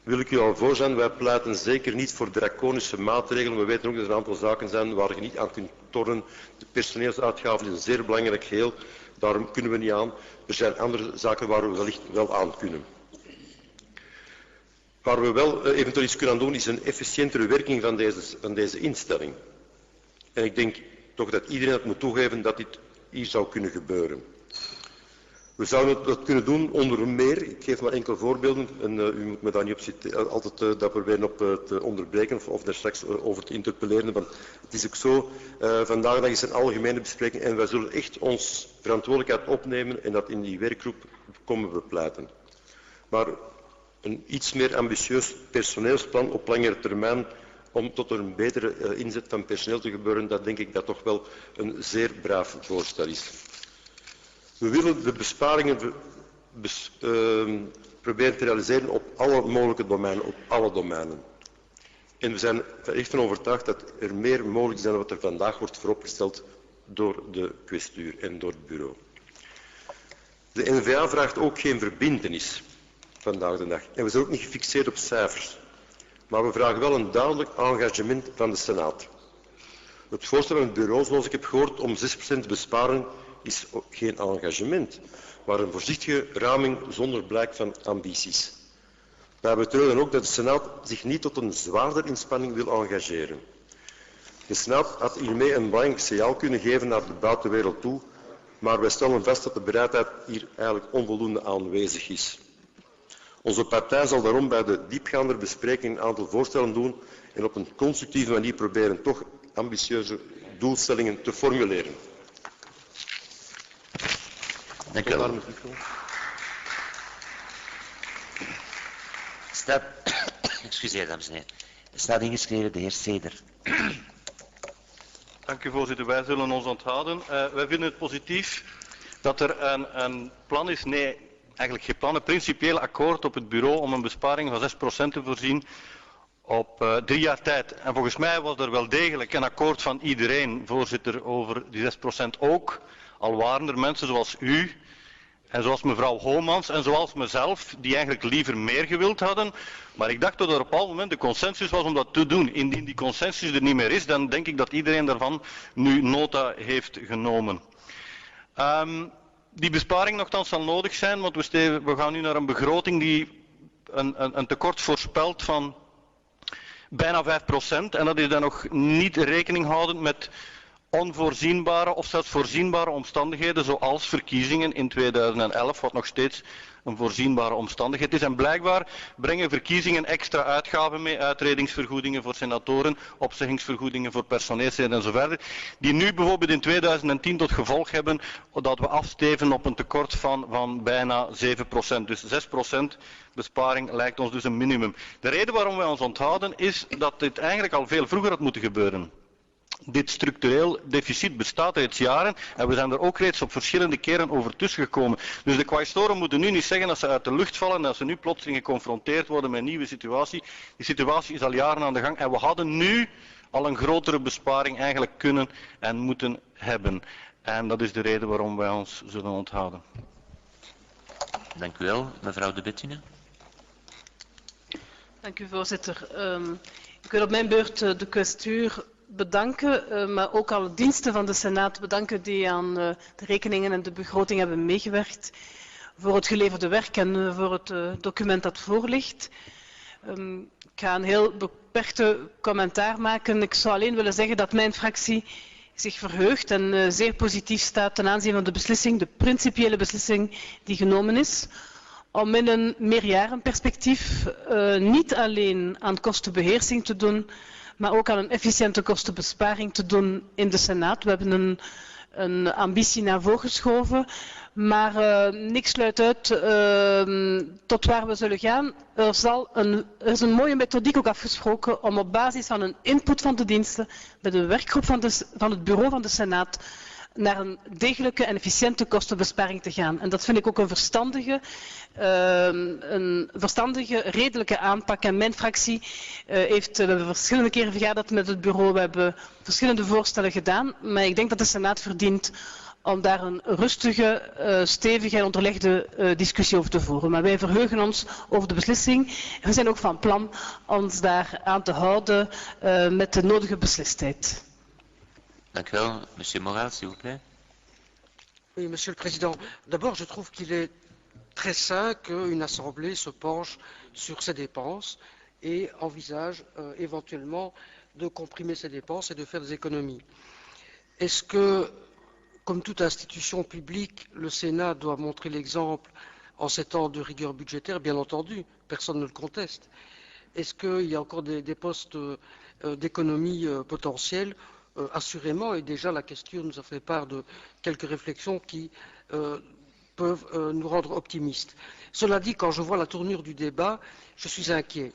wil ik u al voor zijn, wij pleiten zeker niet voor draconische maatregelen. We weten ook dat er een aantal zaken zijn waar je niet aan kunt tornen. De personeelsuitgaven is een zeer belangrijk geheel, daarom kunnen we niet aan. Er zijn andere zaken waar we wellicht wel aan kunnen. Waar we wel eventueel iets kunnen aan doen is een efficiëntere werking van deze instelling. En ik denk toch dat iedereen het moet toegeven dat dit hier zou kunnen gebeuren. We zouden dat kunnen doen onder meer, ik geef maar enkele voorbeelden en u moet me daar niet op zitten, altijd dat proberen op te onderbreken of daar straks over te interpelleren. Want het is ook zo, vandaag is een algemene bespreking en wij zullen echt ons verantwoordelijkheid opnemen en dat in die werkgroep komen we pleiten. Maar een iets meer ambitieus personeelsplan op langere termijn om tot een betere inzet van personeel te gebeuren, dat denk ik dat toch wel een zeer braaf voorstel is. We willen de besparingen proberen te realiseren op alle mogelijke domeinen, op alle domeinen. En we zijn er echt van overtuigd dat er meer mogelijk is dan wat er vandaag wordt vooropgesteld door de kwestuur en door het bureau. De N-VA vraagt ook geen verbintenis vandaag de dag. En we zijn ook niet gefixeerd op cijfers. Maar we vragen wel een duidelijk engagement van de Senaat. Het voorstel van het bureau, zoals ik heb gehoord, om 6% te besparen, is geen engagement, maar een voorzichtige raming zonder blijk van ambities. Wij betreuren ook dat de Senaat zich niet tot een zwaarder inspanning wil engageren. De Senaat had hiermee een belangrijk signaal kunnen geven naar de buitenwereld toe, maar wij stellen vast dat de bereidheid hier eigenlijk onvoldoende aanwezig is. Onze partij zal daarom bij de diepgaande bespreking een aantal voorstellen doen en op een constructieve manier proberen toch ambitieuze doelstellingen te formuleren. Dank u wel. Excuseer, dames en heren. Staat ingeschreven de heer Seder. Dank u, voorzitter. Wij zullen ons onthouden. Wij vinden het positief dat er een plan is, nee, eigenlijk geen plan, een principieel akkoord op het bureau om een besparing van 6% te voorzien op 3 jaar tijd. En volgens mij was er wel degelijk een akkoord van iedereen, voorzitter, over die 6% ook. Al waren er mensen zoals u en zoals mevrouw Homans en zoals mezelf, die eigenlijk liever meer gewild hadden. Maar ik dacht dat er op een bepaald moment de consensus was om dat te doen. Indien die consensus er niet meer is, dan denk ik dat iedereen daarvan nu nota heeft genomen. Die besparing nogthans zal nodig zijn, want we gaan nu naar een begroting die een tekort voorspelt van bijna 5%. En dat is dan nog niet rekening houdend met onvoorzienbare of zelfs voorzienbare omstandigheden, zoals verkiezingen in 2011, wat nog steeds een voorzienbare omstandigheid is. En blijkbaar brengen verkiezingen extra uitgaven mee, uitredingsvergoedingen voor senatoren, opzeggingsvergoedingen voor personeelsleden enzovoort, die nu bijvoorbeeld in 2010 tot gevolg hebben dat we afsteven op een tekort van bijna 7%. Dus 6% besparing lijkt ons dus een minimum. De reden waarom wij ons onthouden is dat dit eigenlijk al veel vroeger had moeten gebeuren. Dit structureel deficit bestaat reeds jaren en we zijn er ook reeds op verschillende keren over tussengekomen. Dus de quaestoren moeten nu niet zeggen dat ze uit de lucht vallen en dat ze nu plotseling geconfronteerd worden met een nieuwe situatie. Die situatie is al jaren aan de gang en we hadden nu al een grotere besparing eigenlijk kunnen en moeten hebben. En dat is de reden waarom wij ons zullen onthouden. Dank u wel. Mevrouw De Bettine. Dank u, voorzitter. Ik wil op mijn beurt de kwesteur bedanken, maar ook alle diensten van de Senaat bedanken die aan de rekeningen en de begroting hebben meegewerkt voor het geleverde werk en voor het document dat voor ligt. Ik ga een heel beperkte commentaar maken. Ik zou alleen willen zeggen dat mijn fractie zich verheugt en zeer positief staat ten aanzien van de beslissing, de principiële beslissing die genomen is, om in een meerjarenperspectief niet alleen aan kostenbeheersing te doen, maar ook aan een efficiënte kostenbesparing te doen in de Senaat. We hebben een ambitie naar voren geschoven, maar niks sluit uit tot waar we zullen gaan. Er is een mooie methodiek ook afgesproken om op basis van een input van de diensten, met een werkgroep van het bureau van de Senaat, naar een degelijke en efficiënte kostenbesparing te gaan. En dat vind ik ook een verstandige, redelijke aanpak. En mijn fractie we hebben verschillende keren vergaderd met het bureau, we hebben verschillende voorstellen gedaan, maar ik denk dat de Senaat verdient om daar een rustige, stevige en onderlegde discussie over te voeren. Maar wij verheugen ons over de beslissing en we zijn ook van plan ons daar aan te houden met de nodige beslistheid. Dank u wel. Monsieur Moral, s'il vous plaît. Oui, Monsieur le Président. D'abord, je trouve qu'il est très sain qu'une assemblée se penche sur ces dépenses et envisage éventuellement de comprimer ces dépenses et de faire des économies. Est-ce que, comme toute institution publique, le Sénat doit montrer l'exemple en ces temps de rigueur budgétaire? Bien entendu, personne ne le conteste. Est-ce qu'il y a encore des postes d'économie potentiels? Assurément, et déjà la question nous a fait part de quelques réflexions qui peuvent nous rendre optimistes. Cela dit, quand je vois la tournure du débat, je suis inquiet.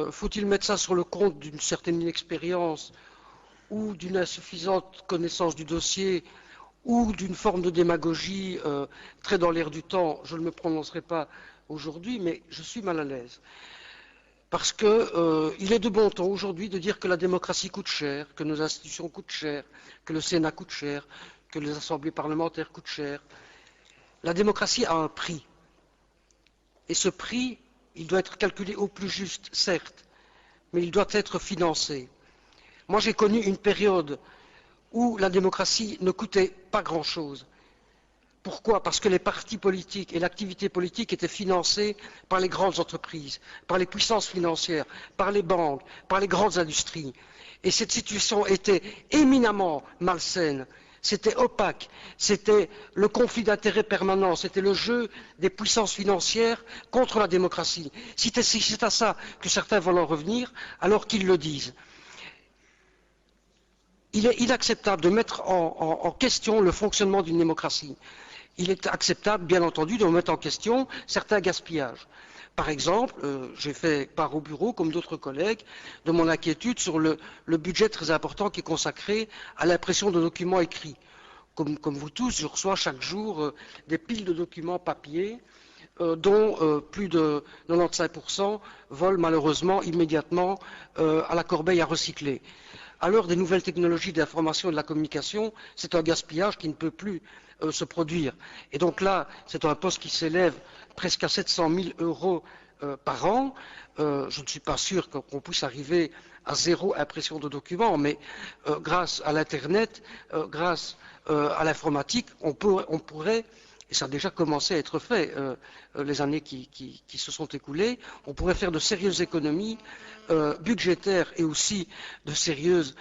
Faut-il mettre ça sur le compte d'une certaine inexpérience ou d'une insuffisante connaissance du dossier ou d'une forme de démagogie très dans l'air du temps? Je ne me prononcerai pas aujourd'hui, mais je suis mal à l'aise. Parce qu'il est de bon ton aujourd'hui de dire que la démocratie coûte cher, que nos institutions coûtent cher, que le Sénat coûte cher, que les assemblées parlementaires coûtent cher. La démocratie a un prix. Et ce prix, il doit être calculé au plus juste, certes, mais il doit être financé. Moi, j'ai connu une période où la démocratie ne coûtait pas grand-chose. Pourquoi? Parce que les partis politiques et l'activité politique étaient financés par les grandes entreprises, par les puissances financières, par les banques, par les grandes industries. Et cette situation était éminemment malsaine, c'était opaque, c'était le conflit d'intérêts permanent, c'était le jeu des puissances financières contre la démocratie. Si c'est à ça que certains veulent en revenir, alors qu'ils le disent. Il est inacceptable de mettre en question le fonctionnement d'une démocratie. Il est acceptable, bien entendu, de remettre en question certains gaspillages. Par exemple, j'ai fait part au bureau, comme d'autres collègues, de mon inquiétude sur le budget très important qui est consacré à l'impression de documents écrits. Comme vous tous, je reçois chaque jour des piles de documents papier, dont plus de 95% volent malheureusement immédiatement à la corbeille à recycler. À l'heure des nouvelles technologies de l'information et de la communication, c'est un gaspillage qui ne peut plus se produire. Et donc là, c'est un poste qui s'élève presque à 700 000 € par an. Je ne suis pas sûr qu'on puisse arriver à zéro impression de documents, mais grâce à l'Internet, grâce à l'informatique, on pourrait, et ça a déjà commencé à être fait les années qui se sont écoulées, on pourrait faire de sérieuses économies budgétaires et aussi de sérieuses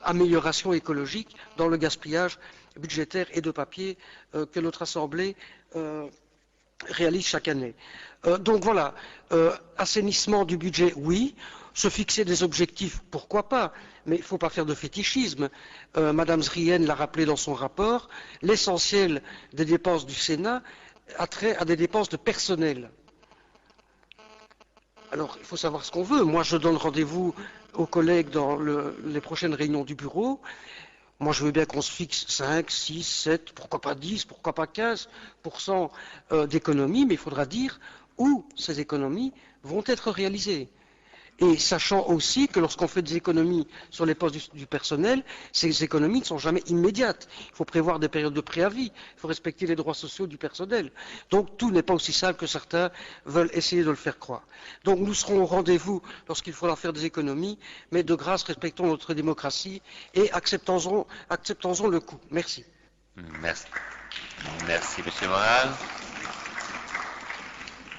améliorations écologiques dans le gaspillage budgétaire et de papier que notre Assemblée réalise chaque année. Donc voilà, assainissement du budget, oui. Se fixer des objectifs, pourquoi pas, mais il ne faut pas faire de fétichisme. Madame Zrien l'a rappelé dans son rapport, l'essentiel des dépenses du Sénat a trait à des dépenses de personnel. Alors, il faut savoir ce qu'on veut. Moi, je donne rendez-vous aux collègues dans les prochaines réunions du bureau. Moi, je veux bien qu'on se fixe 5, 6, 7, pourquoi pas 10, pourquoi pas 15% d'économies, mais il faudra dire où ces économies vont être réalisées. Et sachant aussi que lorsqu'on fait des économies sur les postes du personnel, ces économies ne sont jamais immédiates. Il faut prévoir des périodes de préavis, il faut respecter les droits sociaux du personnel. Donc tout n'est pas aussi simple que certains veulent essayer de le faire croire. Donc nous serons au rendez-vous lorsqu'il faudra faire des économies, mais de grâce respectons notre démocratie et acceptons le coup. Merci. Merci. Merci, Monsieur Moral.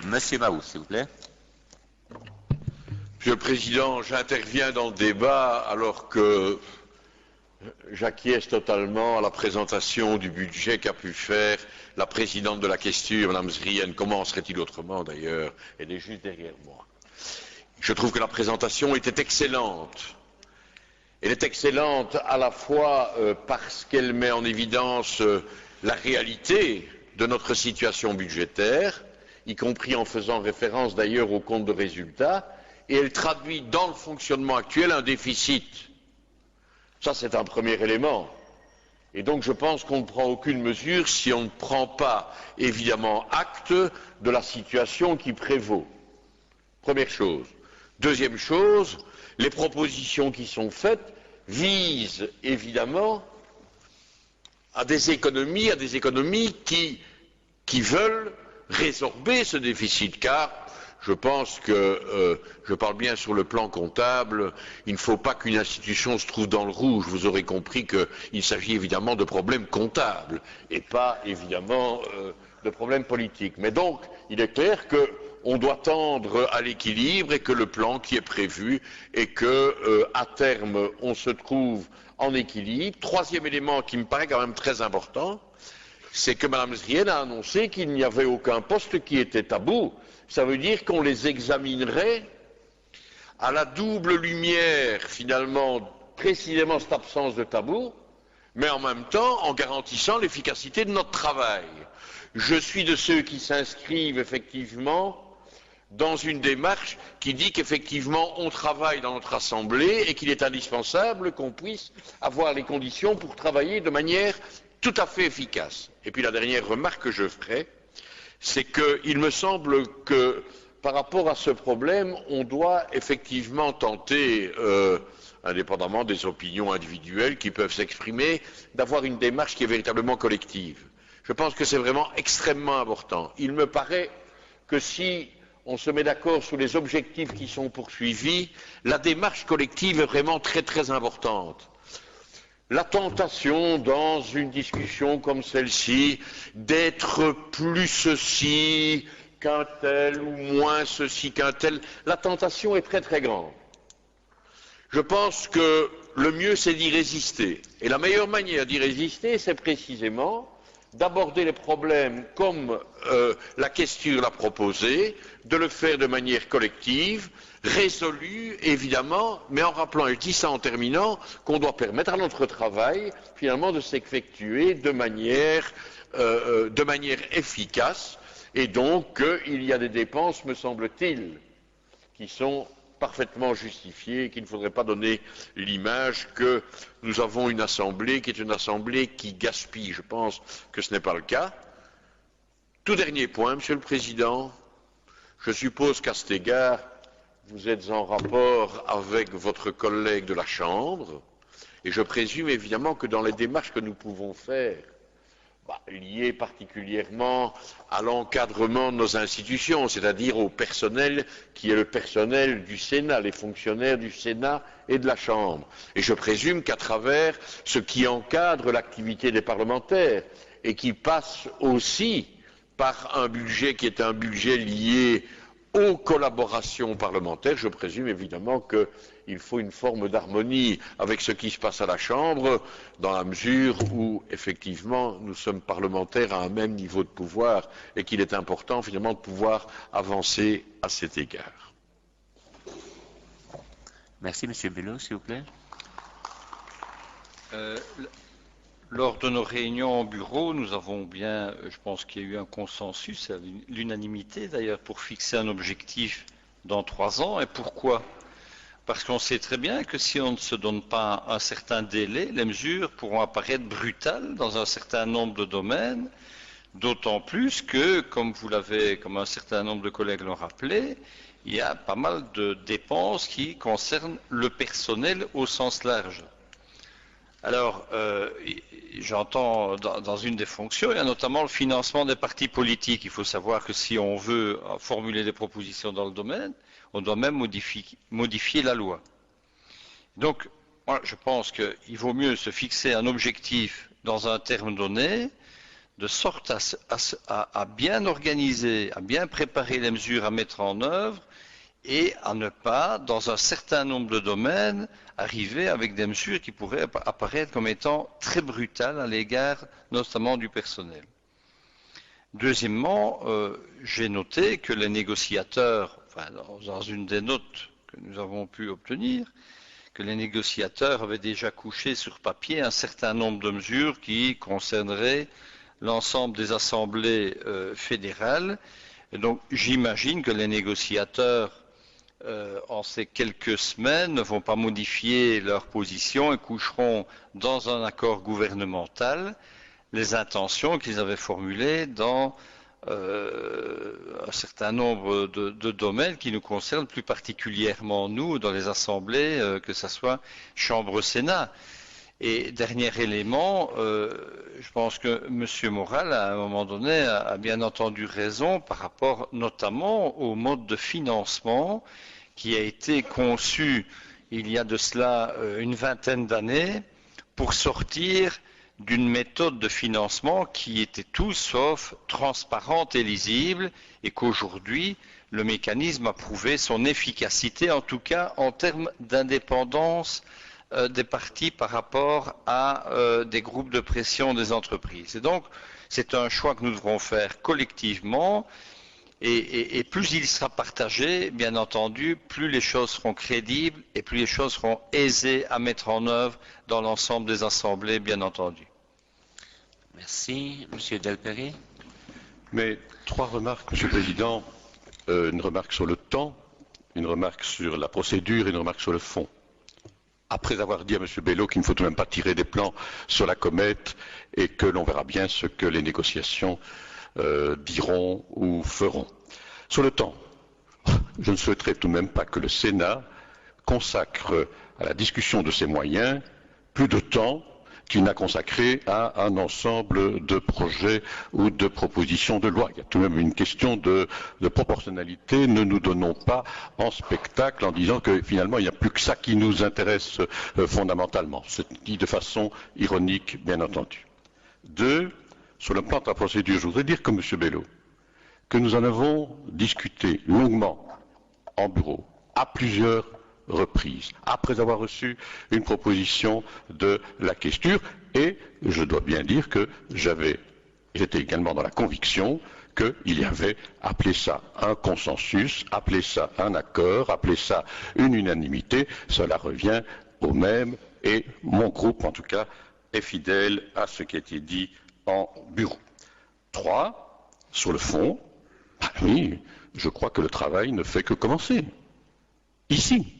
Monsieur Mahou, s'il vous plaît. Monsieur le Président, j'interviens dans le débat alors que j'acquiesce totalement à la présentation du budget qu'a pu faire la présidente de la question, Mme Zrien. Comment serait-il autrement d'ailleurs? Elle est juste derrière moi. Je trouve que la présentation était excellente. Elle est excellente à la fois parce qu'elle met en évidence la réalité de notre situation budgétaire, y compris en faisant référence d'ailleurs au compte de résultats, et elle traduit dans le fonctionnement actuel un déficit. Ça, c'est un premier élément. Et donc, je pense qu'on ne prend aucune mesure si on ne prend pas, évidemment, acte de la situation qui prévaut. Première chose. Deuxième chose, les propositions qui sont faites visent, évidemment, à des économies qui veulent résorber ce déficit, car je pense que, je parle bien sur le plan comptable, il ne faut pas qu'une institution se trouve dans le rouge. Vous aurez compris qu'il s'agit évidemment de problèmes comptables et pas évidemment de problèmes politiques. Mais donc, il est clair qu'on doit tendre à l'équilibre et que le plan qui est prévu et que, à terme, on se trouve en équilibre. Troisième élément qui me paraît quand même très important, c'est que Mme Zrien a annoncé qu'il n'y avait aucun poste qui était tabou. Ça veut dire qu'on les examinerait à la double lumière, finalement, précisément cette absence de tabou, mais en même temps en garantissant l'efficacité de notre travail. Je suis de ceux qui s'inscrivent effectivement dans une démarche qui dit qu'effectivement on travaille dans notre Assemblée et qu'il est indispensable qu'on puisse avoir les conditions pour travailler de manière tout à fait efficace. Et puis la dernière remarque que je ferai, c'est qu'il me semble que par rapport à ce problème, on doit effectivement tenter, indépendamment des opinions individuelles qui peuvent s'exprimer, d'avoir une démarche qui est véritablement collective. Je pense que c'est vraiment extrêmement important. Il me paraît que si on se met d'accord sur les objectifs qui sont poursuivis, la démarche collective est vraiment très très importante. La tentation dans une discussion comme celle-ci d'être plus ceci qu'un tel ou moins ceci qu'un tel, la tentation est très très grande. Je pense que le mieux c'est d'y résister. Et la meilleure manière d'y résister, c'est précisément d'aborder les problèmes comme la question l'a proposé, de le faire de manière collective, résolue évidemment, mais en rappelant, et je dis ça en terminant, qu'on doit permettre à notre travail finalement de s'effectuer de manière efficace, et donc qu'il y a des dépenses, me semble-t-il, qui sont parfaitement justifiées, et qu'il ne faudrait pas donner l'image que nous avons une assemblée qui est une assemblée qui gaspille. Je pense que ce n'est pas le cas. Tout dernier point, Monsieur le Président, je suppose qu'à cet égard, vous êtes en rapport avec votre collègue de la Chambre, et je présume évidemment que dans les démarches que nous pouvons faire liées particulièrement à l'encadrement de nos institutions, c'est-à-dire au personnel qui est le personnel du Sénat, les fonctionnaires du Sénat et de la Chambre. Et je présume qu'à travers ce qui encadre l'activité des parlementaires et qui passe aussi par un budget qui est un budget lié aux collaborations parlementaires, je présume évidemment qu'il faut une forme d'harmonie avec ce qui se passe à la Chambre, dans la mesure où, effectivement, nous sommes parlementaires à un même niveau de pouvoir et qu'il est important, finalement, de pouvoir avancer à cet égard. Merci, Monsieur Bello, s'il vous plaît. Lors de nos réunions en bureau, nous avons bien, je pense qu'il y a eu un consensus, l'unanimité d'ailleurs, pour fixer un objectif dans 3 ans. Et pourquoi? Parce qu'on sait très bien que si on ne se donne pas un certain délai, les mesures pourront apparaître brutales dans un certain nombre de domaines, d'autant plus que, comme un certain nombre de collègues l'ont rappelé, il y a pas mal de dépenses qui concernent le personnel au sens large. Alors, j'entends dans une des fonctions, il y a notamment le financement des partis politiques. Il faut savoir que si on veut formuler des propositions dans le domaine, on doit même modifier la loi. Donc, moi, je pense qu'il vaut mieux se fixer un objectif dans un terme donné, de sorte à bien organiser, à bien préparer les mesures à mettre en œuvre, et à ne pas, dans un certain nombre de domaines, arriver avec des mesures qui pourraient apparaître comme étant très brutales à l'égard notamment du personnel. Deuxièmement, j'ai noté que les négociateurs, dans une des notes que nous avons pu obtenir, que les négociateurs avaient déjà couché sur papier un certain nombre de mesures qui concerneraient l'ensemble des assemblées fédérales. Et donc j'imagine que les négociateurs en ces quelques semaines ne vont pas modifier leur position et coucheront dans un accord gouvernemental les intentions qu'ils avaient formulées dans un certain nombre de domaines qui nous concernent plus particulièrement nous dans les assemblées, que ce soit Chambre-Sénat. Et dernier élément, je pense que M. Moral, à un moment donné, a bien entendu raison par rapport notamment au mode de financement qui a été conçu il y a de cela une vingtaine d'années pour sortir d'une méthode de financement qui était tout sauf transparente et lisible, et qu'aujourd'hui le mécanisme a prouvé son efficacité, en tout cas en termes d'indépendance des partis par rapport à des groupes de pression des entreprises. Et donc, c'est un choix que nous devrons faire collectivement, et plus il sera partagé, bien entendu, plus les choses seront crédibles et plus les choses seront aisées à mettre en œuvre dans l'ensemble des assemblées, bien entendu. Merci. Monsieur Delperry. Mais 3 remarques, Monsieur le Président. Une remarque sur le temps, une remarque sur la procédure et une remarque sur le fond. Après avoir dit à M. Bello qu'il ne faut tout de même pas tirer des plans sur la comète et que l'on verra bien ce que les négociations diront ou feront. Sur le temps, je ne souhaiterais tout de même pas que le Sénat consacre à la discussion de ses moyens plus de temps qu'il n'a consacré à un ensemble de projets ou de propositions de loi. Il y a tout de même une question de proportionnalité. Ne nous donnons pas en spectacle en disant que finalement il n'y a plus que ça qui nous intéresse fondamentalement. C'est dit de façon ironique, bien entendu. 2, sur le plan de la procédure, je voudrais dire comme M. Bello que nous en avons discuté longuement en bureau à plusieurs reprises, après avoir reçu une proposition de la questure, et je dois bien dire que j'étais également dans la conviction qu'il y avait, appelez ça un consensus, appelez ça un accord, appelez ça une unanimité, cela revient au même, et mon groupe en tout cas est fidèle à ce qui a été dit en bureau. 3, sur le fond, oui, je crois que le travail ne fait que commencer. Ici.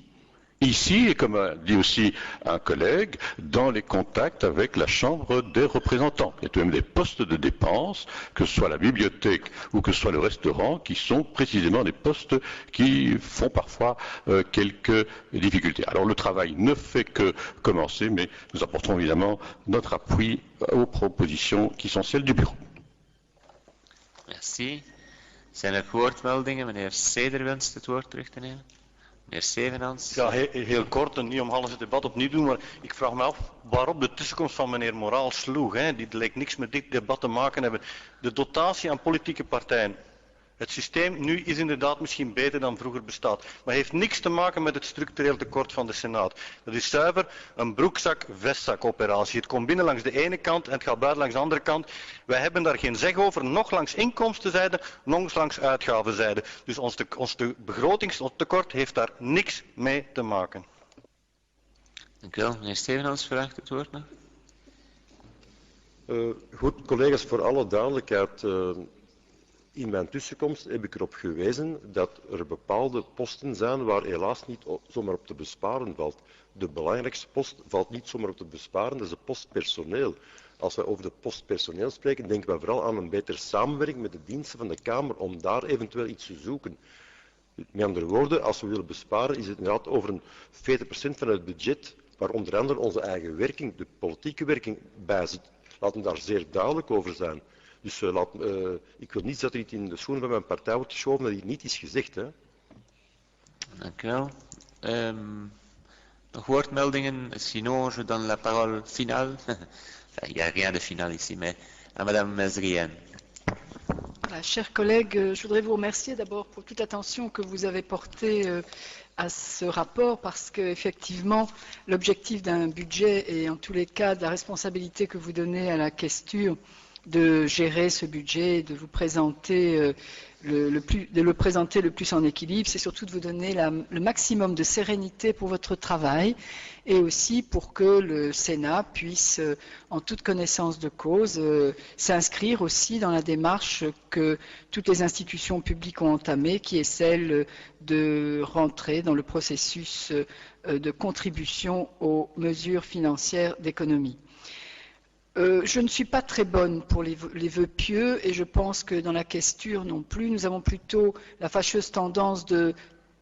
ici, et comme a dit aussi un collègue, dans les contacts avec la Chambre des représentants. Il y a tout de même des postes de dépenses, que ce soit la bibliothèque ou que ce soit le restaurant, qui sont précisément des postes qui font parfois quelques difficultés. Alors le travail ne fait que commencer, mais nous apporterons évidemment notre appui aux propositions qui sont celles du bureau. Merci. Zijn er woordmeldingen? Meneer Seder wenst het woord terug te nemen. Meneer Stevenans. Ja, heel kort en niet om alles het debat opnieuw te doen, maar ik vraag me af waarop de tussenkomst van meneer Moraal sloeg. Die lijkt niks met dit debat te maken hebben. De dotatie aan politieke partijen. Het systeem nu is inderdaad misschien beter dan vroeger bestaat, maar heeft niks te maken met het structureel tekort van de Senaat. Dat is zuiver een broekzak-vestzak-operatie. Het komt binnen langs de ene kant en het gaat buiten langs de andere kant. Wij hebben daar geen zeg over, nog langs inkomstenzijde, nog langs uitgavenzijde. Dus ons begrotingstekort heeft daar niks mee te maken. Dank u wel. Meneer Stevenans vraagt het woord nog. Goed, collega's, voor alle duidelijkheid. In mijn tussenkomst heb ik erop gewezen dat er bepaalde posten zijn waar helaas niet zomaar op te besparen valt. De belangrijkste post valt niet zomaar op te besparen, dat is de post personeel. Als wij over de post personeel spreken, denken wij vooral aan een betere samenwerking met de diensten van de Kamer om daar eventueel iets te zoeken. Met andere woorden, als we willen besparen, is het inderdaad over een 40% van het budget, waar onder andere onze eigen werking, de politieke werking, bij zit. Laten we daar zeer duidelijk over zijn. Dus ik wil niet dat er iets in de schoenen van mijn partij wordt geschoven dat hier niet is gezegd. Hè. Dank u wel. Nog woordmeldingen? Sinon, je donne la parole finale. Il n'y a rien de final ici, mais à Madame Mezrien. Voilà, chers collègues, je voudrais vous remercier d'abord pour toute l'attention que vous avez portée à ce rapport, parce qu'effectivement, l'objectif d'un budget et en tous les cas de la responsabilité que vous donnez à la questure de gérer ce budget et de vous présenter le présenter le plus en équilibre, c'est surtout de vous donner le maximum de sérénité pour votre travail et aussi pour que le Sénat puisse, en toute connaissance de cause, s'inscrire aussi dans la démarche que toutes les institutions publiques ont entamée, qui est celle de rentrer dans le processus de contribution aux mesures financières d'économie. Je ne suis pas très bonne pour les vœux pieux et je pense que dans la questure non plus, nous avons plutôt la fâcheuse tendance de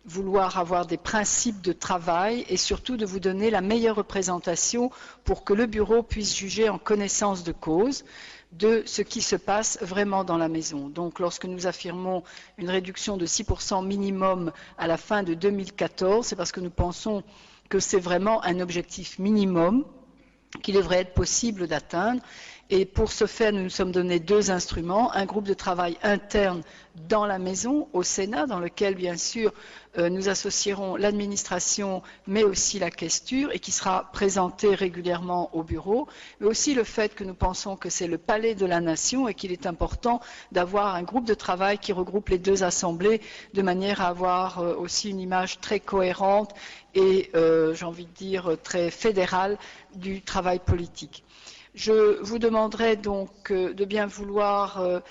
vouloir avoir des principes de travail et surtout de vous donner la meilleure représentation pour que le bureau puisse juger en connaissance de cause de ce qui se passe vraiment dans la maison. Donc lorsque nous affirmons une réduction de 6% minimum à la fin de 2014, c'est parce que nous pensons que c'est vraiment un objectif minimum qu'il devrait être possible d'atteindre. Et pour ce faire, nous nous sommes donné deux instruments, un groupe de travail interne dans la maison, au Sénat, dans lequel, bien sûr, nous associerons l'administration, mais aussi la questure, et qui sera présenté régulièrement au bureau, mais aussi le fait que nous pensons que c'est le palais de la nation et qu'il est important d'avoir un groupe de travail qui regroupe les deux assemblées, de manière à avoir aussi une image très cohérente et, j'ai envie de dire, très fédérale du travail politique. Je vous demanderai donc de bien vouloir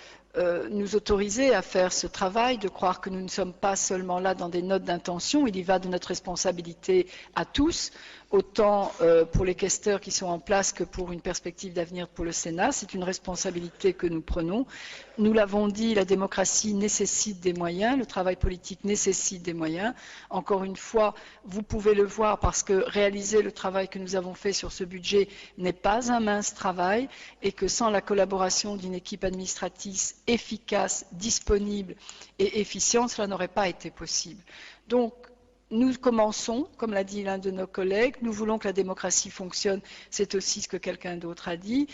nous autoriser à faire ce travail, de croire que nous ne sommes pas seulement là dans des notes d'intention, il y va de notre responsabilité à tous, autant pour les questeurs qui sont en place que pour une perspective d'avenir pour le Sénat. C'est une responsabilité que nous prenons. Nous l'avons dit, la démocratie nécessite des moyens, le travail politique nécessite des moyens. Encore une fois, vous pouvez le voir parce que réaliser le travail que nous avons fait sur ce budget n'est pas un mince travail et que sans la collaboration d'une équipe administrative efficace, disponible et efficiente, cela n'aurait pas été possible. Donc, nous commençons, comme l'a dit l'un de nos collègues, nous voulons que la démocratie fonctionne, c'est aussi ce que quelqu'un d'autre a dit.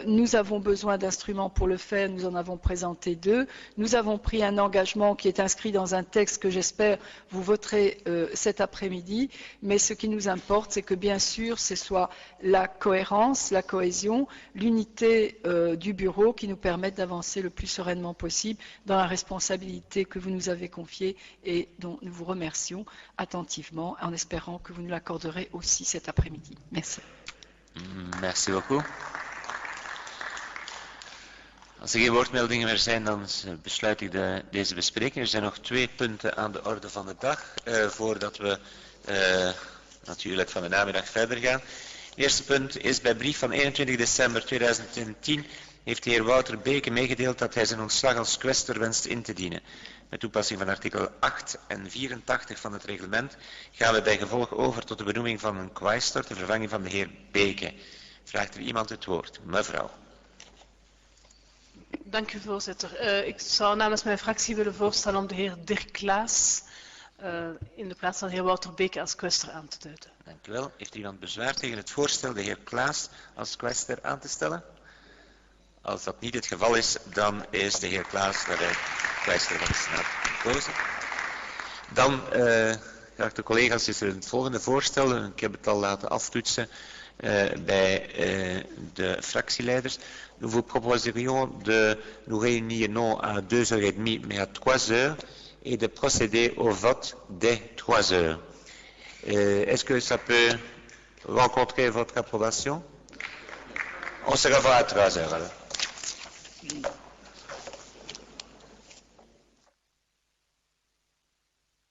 Nous avons besoin d'instruments pour le faire, nous en avons présenté deux. Nous avons pris un engagement qui est inscrit dans un texte que j'espère vous voterez cet après-midi, mais ce qui nous importe, c'est que bien sûr, ce soit la cohérence, la cohésion, l'unité du bureau qui nous permettent d'avancer le plus sereinement possible dans la responsabilité que vous nous avez confiée et dont nous vous remercions attentivement en espérant que vous nous l'accorderez aussi cet après-midi. Merci. Merci beaucoup. Als er geen woordmeldingen meer zijn, dan besluit ik deze bespreking. Er zijn nog 2 punten aan de orde van de dag. Voordat we natuurlijk van de namiddag verder gaan. Het eerste punt is bij brief van 21 december 2010 heeft de heer Wouter Beke meegedeeld dat hij zijn ontslag als kwestor wenst in te dienen. Met toepassing van artikel 8 en 84 van het reglement gaan we bij gevolg over tot de benoeming van een quaestor, de vervanging van de heer Beke. Vraagt er iemand het woord? Mevrouw. Dank u, voorzitter. Ik zou namens mijn fractie willen voorstellen om de heer Dirk Klaas in de plaats van de heer Wouter Beke als kwestor aan te duiden. Dank u wel. Heeft iemand bezwaar tegen het voorstel de heer Klaas als kwestor aan te stellen? Als dat niet het geval is, dan is de heer Klaas de kwestor van de Senaat gekozen. Dan, geachte collega's, is er het volgende voorstel. Ik heb het al laten aftoetsen bij de fractieleiders. Nous vous proposerions de nous réunir non à 2h30 mais à 3h et de procéder au vote dès 3h. Est-ce que ça peut rencontrer votre approbation? On se revoit à 3h alors.